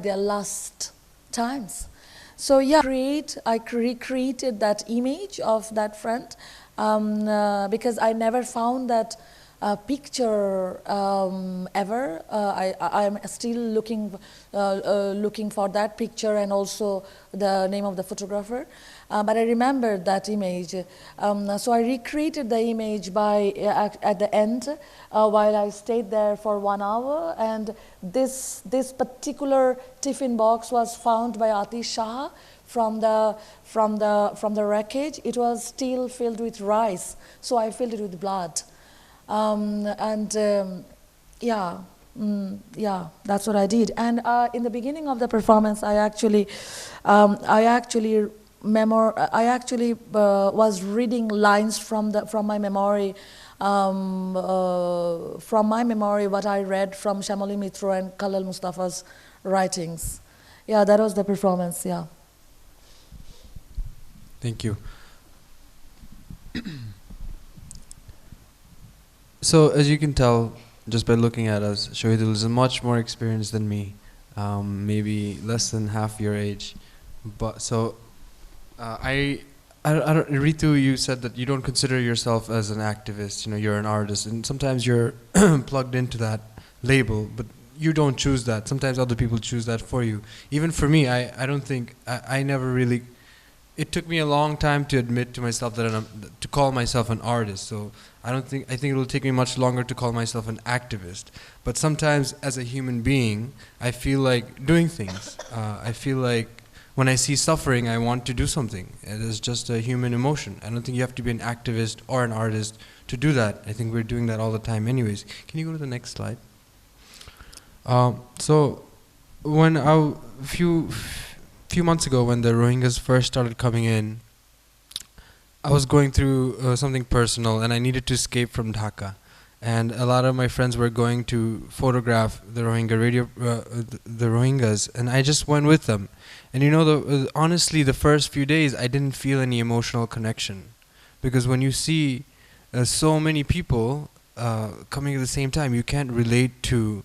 their last times. So yeah, I recreated that image of that friend because I never found that picture ever. I'm still looking for that picture and also the name of the photographer. But I remembered that image. So I recreated the image by at the end while I stayed there for 1 hour. And this particular tiffin box was found by Atish Shah from the wreckage. It was still filled with rice, so I filled it with blood. Yeah, that's what I did. And in the beginning of the performance, I actually was reading lines from my memory, what I read from Shamali Mitro and Khalil Mustafa's writings. Yeah, that was the performance. Yeah. Thank you. So, as you can tell, just by looking at us, Shahidul is much more experienced than me, maybe less than half your age. But so, Reetu, you said that you don't consider yourself as an activist. You know, you're an artist, and sometimes you're plugged into that label, but you don't choose that. Sometimes other people choose that for you. Even for me, I don't think I never really. It took me a long time to admit to myself that to call myself an artist. So I think it will take me much longer to call myself an activist. But sometimes, as a human being, I feel like doing things. I feel like when I see suffering, I want to do something. It is just a human emotion. I don't think you have to be an activist or an artist to do that. I think we're doing that all the time, anyways. Can you go to the next slide? So when a few months ago, when the Rohingyas first started coming in, I was going through something personal, and I needed to escape from Dhaka. And a lot of my friends were going to photograph the the Rohingyas, and I just went with them. And you know, honestly, the first few days, I didn't feel any emotional connection, because when you see so many people coming at the same time, you can't relate to,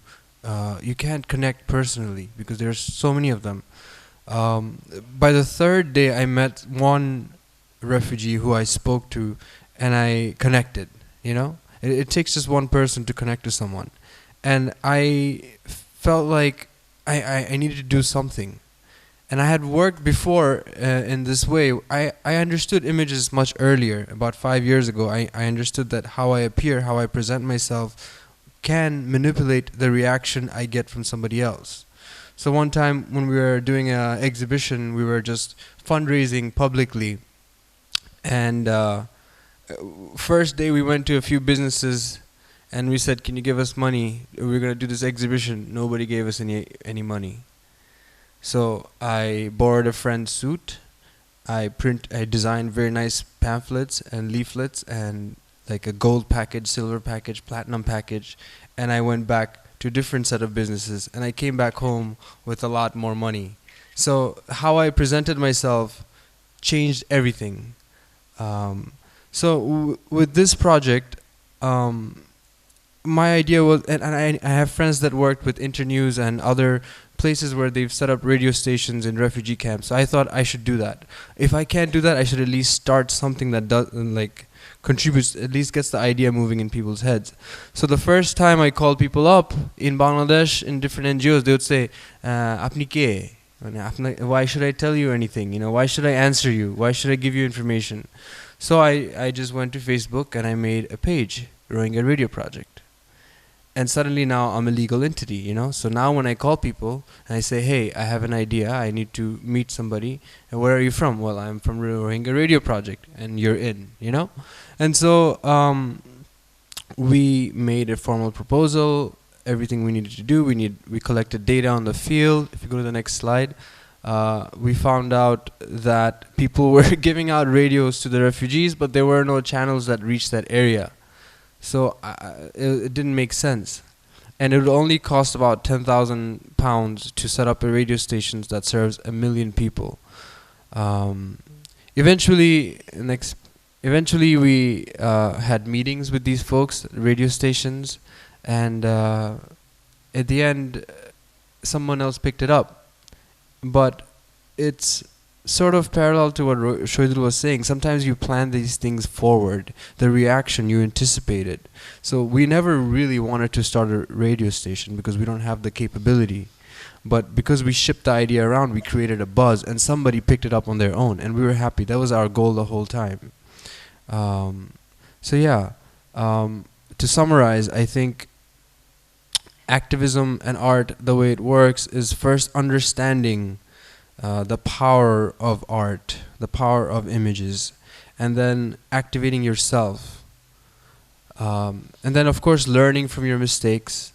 you can't connect personally, because there's so many of them. By the third day, I met one refugee who I spoke to, and I connected. You know, it takes just one person to connect to someone, and I felt like I needed to do something. And I had worked before in this way. I understood images much earlier. About 5 years ago, I understood that how I appear, how I present myself, can manipulate the reaction I get from somebody else. So one time when we were doing an exhibition, we were just fundraising publicly. And first day we went to a few businesses and we said, can you give us money? We're going to do this exhibition. Nobody gave us any money. So I borrowed a friend's suit. I designed very nice pamphlets and leaflets and like a gold package, silver package, platinum package. And I went back to a different set of businesses, and I came back home with a lot more money. So how I presented myself changed everything. So with this project, my idea was, and I have friends that worked with Internews and other places where they've set up radio stations in refugee camps. So I thought I should do that. If I can't do that, I should at least start something that does contributes, at least gets the idea moving in people's heads. So the first time I called people up in Bangladesh, in different NGOs, they would say, "Apni ke? Why should I tell you anything? You know, why should I answer you? Why should I give you information?" So I just went to Facebook and I made a page, Rohingya Radio Project. And suddenly now I'm a legal entity, you know. So now when I call people and I say, hey, I have an idea, I need to meet somebody. And where are you from? Well, I'm from Rohingya Radio Project, and you're in, you know. And so we made a formal proposal, everything we needed to do. We collected data on the field. If you go to the next slide, we found out that people were giving out radios to the refugees, but there were no channels that reached that area. So it didn't make sense. And it would only cost about £10,000 to set up a radio station that serves 1 million people. Eventually, eventually we had meetings with these folks, radio stations, and at the end, someone else picked it up. But it's sort of parallel to what Shahidul was saying. Sometimes you plan these things forward, the reaction you anticipate it. So we never really wanted to start a radio station because we don't have the capability. But because we shipped the idea around, we created a buzz, and somebody picked it up on their own, and we were happy. That was our goal the whole time. So yeah, to summarize, I think activism and art, the way it works, is first understanding the power of art, the power of images, and then activating yourself. And then, of course, learning from your mistakes,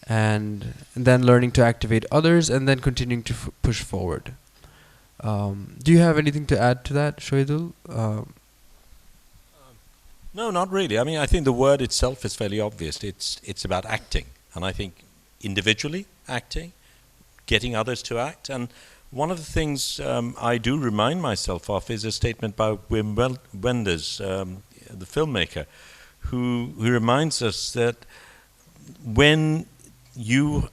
and then learning to activate others, and then continuing to push forward. Do you have anything to add to that, Shahidul? No, not really. I mean, I think the word itself is fairly obvious. It's about acting, and I think individually acting, getting others to act. And one of the things I do remind myself of is a statement by Wim Wenders, the filmmaker, who reminds us that when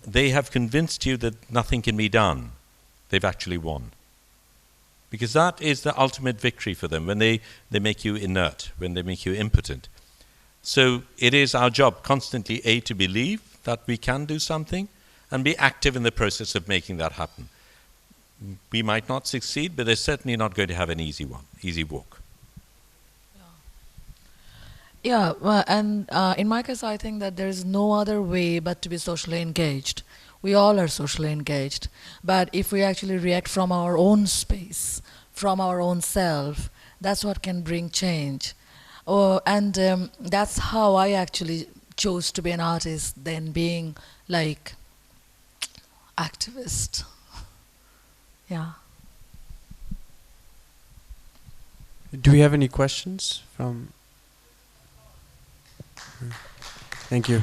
they have convinced you that nothing can be done, they've actually won. Because that is the ultimate victory for them, when they make you inert, when they make you impotent. So it is our job constantly, A, to believe that we can do something, and be active in the process of making that happen. We might not succeed, but they're certainly not going to have an easy walk. Yeah, well, and in my case, I think that there is no other way but to be socially engaged. We all are socially engaged. But if we actually react from our own space, from our own self, that's what can bring change. And that's how I actually chose to be an artist than being like activist. Yeah. Do we have any questions from? Thank you.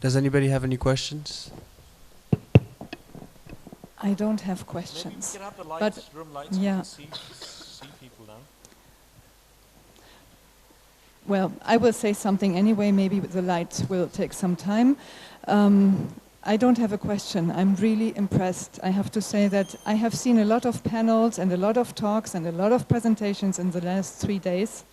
Does anybody have any questions? I don't have questions. Maybe you can have the lights, but room lights, yeah. see people now. Well, I will say something anyway. Maybe the lights will take some time. I don't have a question. I'm really impressed. I have to say that I have seen a lot of panels and a lot of talks and a lot of presentations in the last 3 days.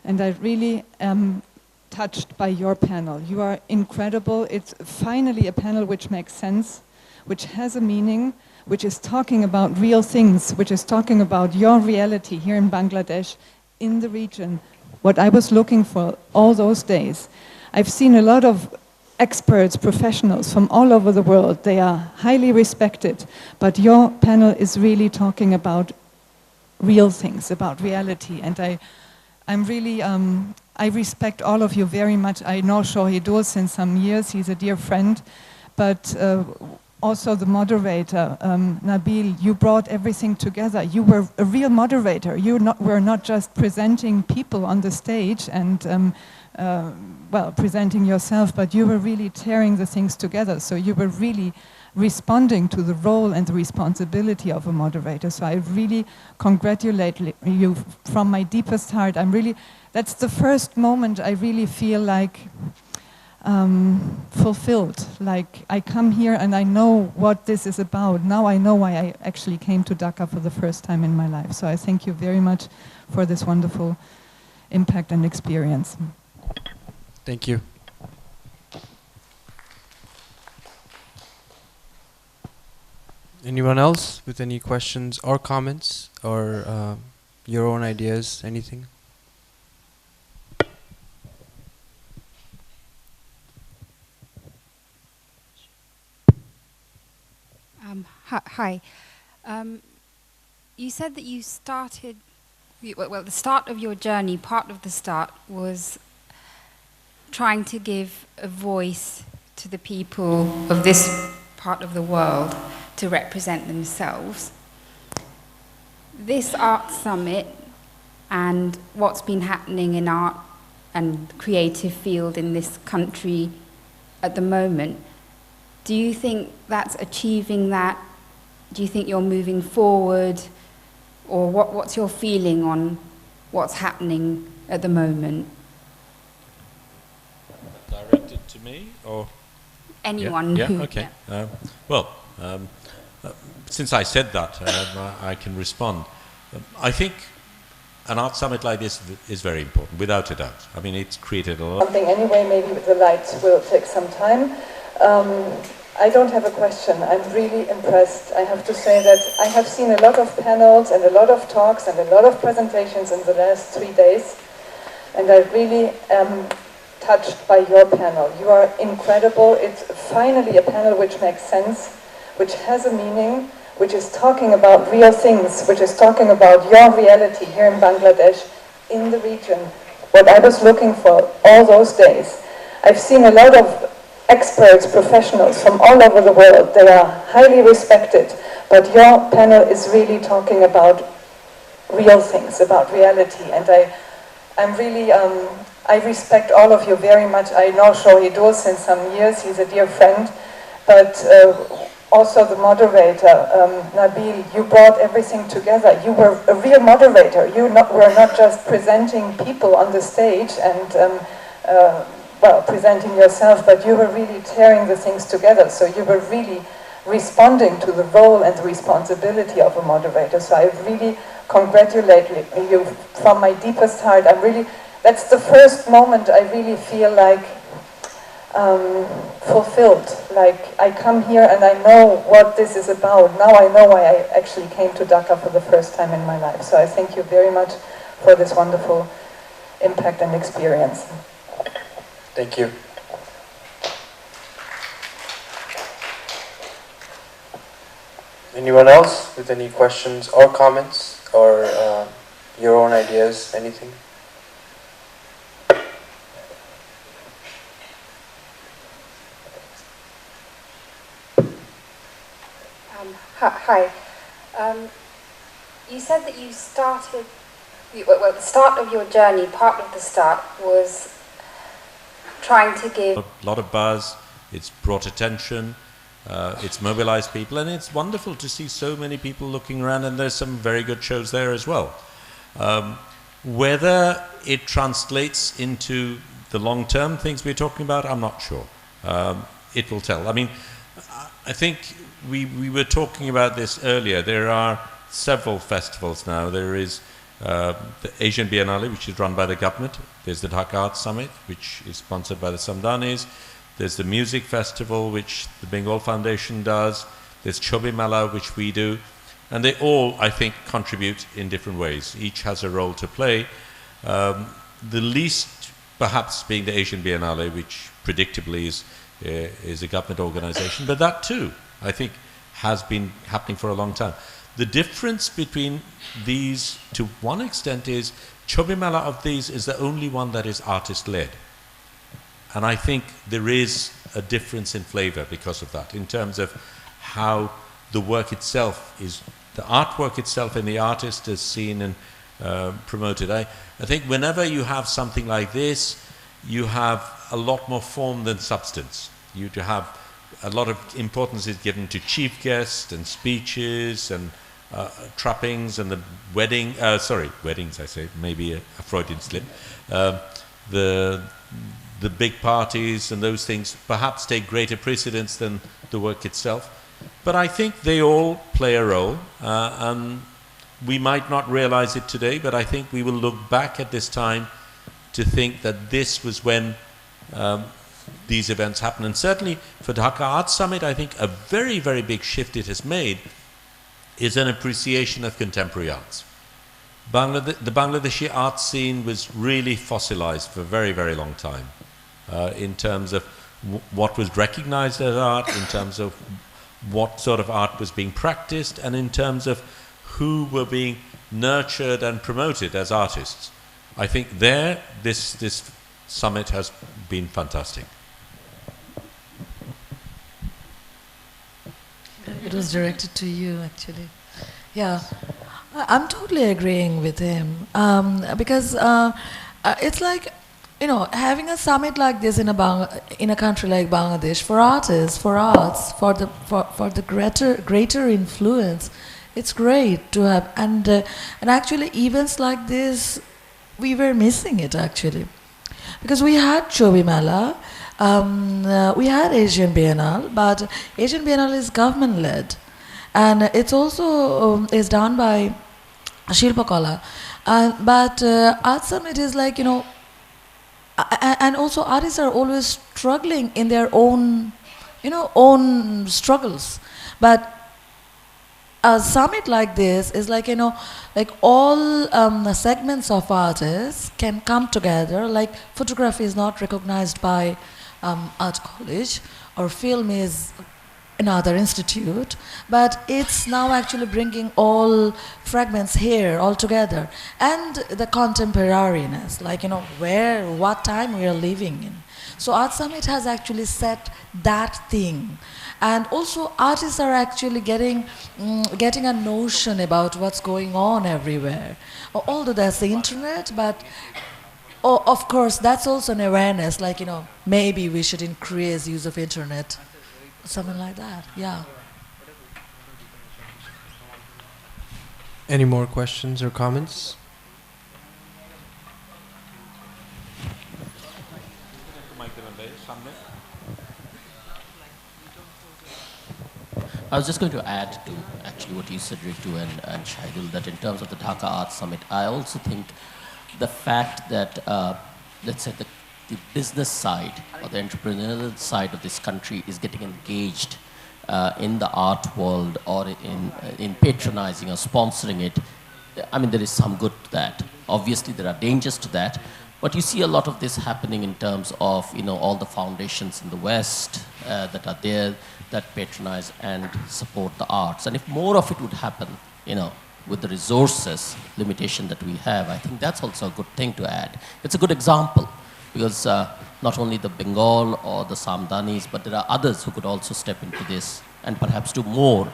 And I really am touched by your panel. You are incredible. It's finally a panel which makes sense, which has a meaning, which is talking about real things, which is talking about your reality here in Bangladesh, in the region, what I was looking for all those days. I've seen a lot of experts, professionals from all over the world. They are highly respected, but your panel is really talking about real things, about reality. And I'm really, I respect all of you very much. I know Shahidul since some years. He's a dear friend, but also the moderator, Nabil, you brought everything together. You were a real moderator. You were not just presenting people on the stage and well, presenting yourself, but you were really tearing the things together. So you were really responding to the role and the responsibility of a moderator. So I really congratulate you from my deepest heart. That's the first moment I really feel like fulfilled. Like I come here and I know what this is about. Now I know why I actually came to Dhaka for the first time in my life. So I thank you very much for this wonderful impact and experience. Thank you. Anyone else with any questions or comments or your own ideas, anything? Hi. You said that you started, well, the start of your journey, part of the start was trying to give a voice to the people of this part of the world to represent themselves. This art summit and what's been happening in art and creative field in this country at the moment, do you think that's achieving that do you think you're moving forward, or what's your feeling on what's happening at the moment? Directed to me, or anyone? Yeah, who, okay. Yeah. Since I said that, I can respond. I think an art summit like this is very important, without a doubt. I mean, it's created a lot. Something anyway, maybe the lights will take some time. I don't have a question. I'm really impressed. I have to say that I have seen a lot of panels and a lot of talks and a lot of presentations in the last 3 days, and I really am touched by your panel. You are incredible. It's finally a panel which makes sense, which has a meaning, which is talking about real things, which is talking about your reality here in Bangladesh, in the region, what I was looking for all those days. I've seen a lot of experts, professionals from all over the world. They are highly respected, but your panel is really talking about real things, about reality, and I'm really, I respect all of you very much. I know Shahidul since some years, he's a dear friend, but also the moderator, Nabil, you brought everything together. You were a real moderator. You were not just presenting people on the stage and, well, presenting yourself, but you were really tearing the things together. So you were really responding to the role and the responsibility of a moderator. So I really congratulate you from my deepest heart. That's the first moment I really feel like fulfilled. Like I come here and I know what this is about. Now I know why I actually came to Dhaka for the first time in my life. So I thank you very much for this wonderful impact and experience. Thank you. Anyone else with any questions or comments or your own ideas, anything? Hi. You said that you started, well, the start of your journey, part of the start was trying to give A lot of buzz, it's brought attention, it's mobilized people, and it's wonderful to see so many people looking around, and there's some very good shows there as well. Whether it translates into the long-term things we're talking about, I'm not sure. It will tell. I mean, I think we were talking about this earlier. There are several festivals now. There is the Asian Biennale, which is run by the government. There's the Dhaka Art Summit, which is sponsored by the Samdanis. There's the Music Festival, which the Bengal Foundation does. There's Chobi Mela, which we do. And they all, I think, contribute in different ways. Each has a role to play. The least, perhaps, being the Asian Biennale, which predictably is a government organization. But that, too, I think, has been happening for a long time. The difference between these, to one extent, is Chobi Mela of these is the only one that is artist-led. And I think there is a difference in flavor because of that, in terms of how the work itself is, the artwork itself and the artist is seen and promoted. I think whenever you have something like this, you have a lot more form than substance. You have a lot of importance is given to chief guests and speeches and trappings and the weddings I say, maybe a Freudian slip. The big parties and those things perhaps take greater precedence than the work itself. But I think they all play a role, and we might not realize it today, but I think we will look back at this time to think that this was when these events happened. And certainly for Dhaka Art Summit, I think a very, very big shift it has made is an appreciation of contemporary arts. The Bangladeshi art scene was really fossilized for a very, very long time in terms of what was recognized as art, in terms of what sort of art was being practiced, and in terms of who were being nurtured and promoted as artists. I think there, this summit has been fantastic. It was directed to you, actually. Yeah, I'm totally agreeing with him because it's like having a summit like this in a country like Bangladesh for artists, for arts, for the greater influence, it's great to have. And actually, events like this, we were missing it actually, because we had Chobi Mela, we had Asian Biennale, but Asian Biennale is government led, and it's also is done by Shilpakala, but Art Summit is like and also artists are always struggling in their own own struggles, but a summit like this is like like all segments of artists can come together. Like photography is not recognized by art college, or film is another institute, but it's now actually bringing all fragments here all together, and the contemporariness, like what time we are living in. So Art Summit has actually set that thing, and also artists are actually getting a notion about what's going on everywhere. Although there's the internet, but of course that's also an awareness, like maybe we should increase use of internet. Something like that, yeah. Any more questions or comments? I was just going to add to actually what you said, Ritu and Shahidul, that in terms of the Dhaka Arts Summit, I also think the fact that, let's say, the business side or the entrepreneurial side of this country is getting engaged in the art world, or in patronizing or sponsoring it. I mean, there is some good to that. Obviously, there are dangers to that. But you see a lot of this happening in terms of all the foundations in the West that are there that patronize and support the arts. And if more of it would happen, with the resources limitation that we have, I think that's also a good thing to add. It's a good example. Because not only the Bengal or the Samdanis, but there are others who could also step into this and perhaps do more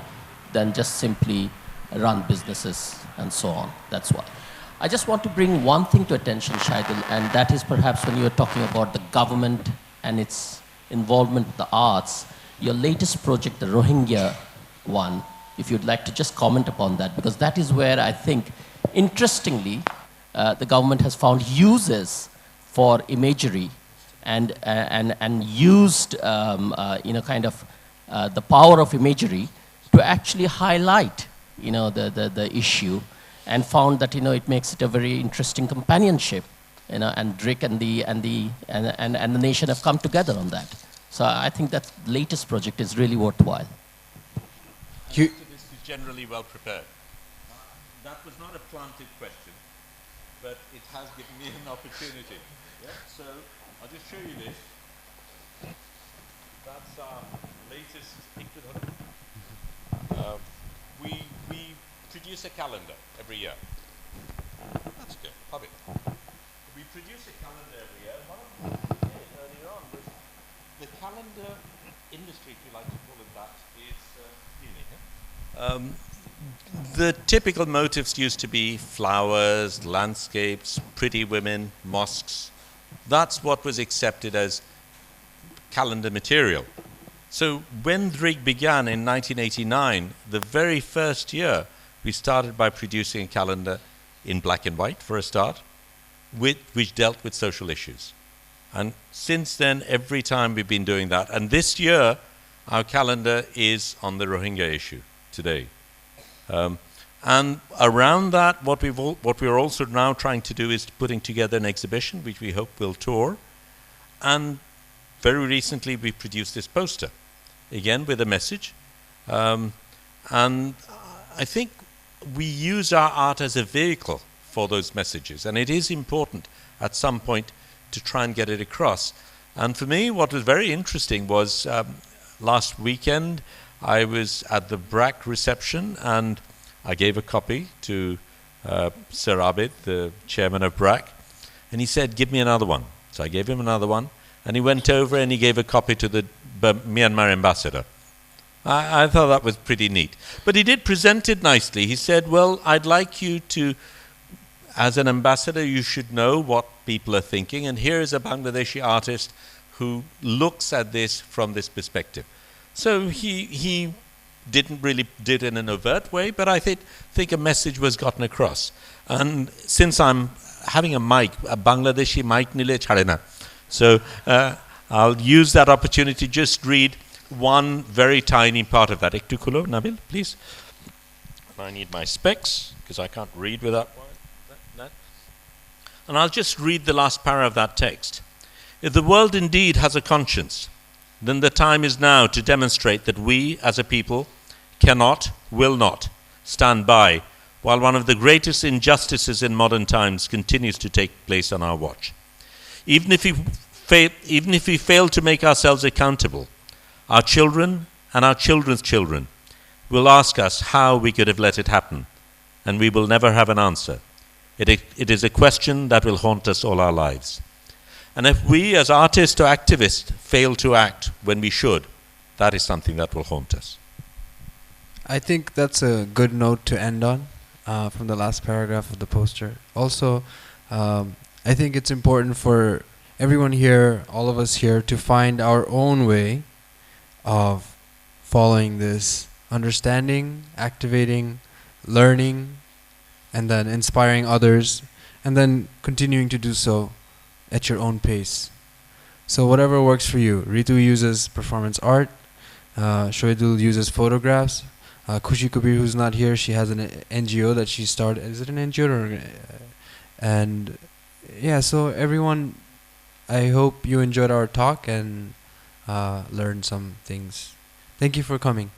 than just simply run businesses and so on. That's why. I just want to bring one thing to attention, Shahidul, and that is perhaps when you were talking about the government and its involvement in the arts, your latest project, the Rohingya one, if you'd like to just comment upon that, because that is where I think, interestingly, the government has found uses for imagery and used kind of the power of imagery to actually highlight the issue, and found that it makes it a very interesting companionship, and Drik and the nation have come together on that. So I think that latest project is really worthwhile. This is generally well prepared. That was not a planted question, but it has given me an opportunity. Yeah, so I'll just show you this. That's our latest. We produce a calendar every year. That's good. Hobby. We produce a calendar every year. One of the things we did earlier on was the calendar industry, if you like to call it that, is unique. The typical motifs used to be flowers, landscapes, pretty women, mosques. That's what was accepted as calendar material. So when Drik began in 1989, the very first year, we started by producing a calendar in black and white for a start, which dealt with social issues. And since then, every time we've been doing that. And this year, our calendar is on the Rohingya issue today. And around that, what we're also now trying to do is putting together an exhibition, which we hope will tour. And very recently, we produced this poster, again with a message. And I think we use our art as a vehicle for those messages. And it is important at some point to try and get it across. And for me, what was very interesting was last weekend, I was at the BRAC reception, and I gave a copy to Sir Abid, the chairman of BRAC, and he said, give me another one. So I gave him another one, and he went over and he gave a copy to the Myanmar ambassador. I thought that was pretty neat. But he did present it nicely. He said, well, I'd like you to as an ambassador, you should know what people are thinking. And here is a Bangladeshi artist who looks at this from this perspective. So he didn't really did in an overt way, but I think a message was gotten across. And since I'm having a mic, a Bangladeshi mic nile chhade na. So I'll use that opportunity to just read one very tiny part of that. Ektu khulo, Nabil, please. I need my specs because I can't read without that. And I'll just read the last para of that text. If the world indeed has a conscience, then the time is now to demonstrate that we as a people cannot, will not stand by while one of the greatest injustices in modern times continues to take place on our watch. Even if we fail to make ourselves accountable, our children and our children's children will ask us how we could have let it happen, and we will never have an answer. It is a question that will haunt us all our lives. And if we as artists or activists fail to act when we should, that is something that will haunt us. I think that's a good note to end on from the last paragraph of the poster. Also, I think it's important for everyone here, all of us here, to find our own way of following this, understanding, activating, learning, and then inspiring others, and then continuing to do so at your own pace. So whatever works for you. Reetu uses performance art, Shahidul uses photographs, Khushi Kabir, who's not here, she has an NGO that she started. Is it an NGO? Or, and yeah, so everyone, I hope you enjoyed our talk and learned some things. Thank you for coming.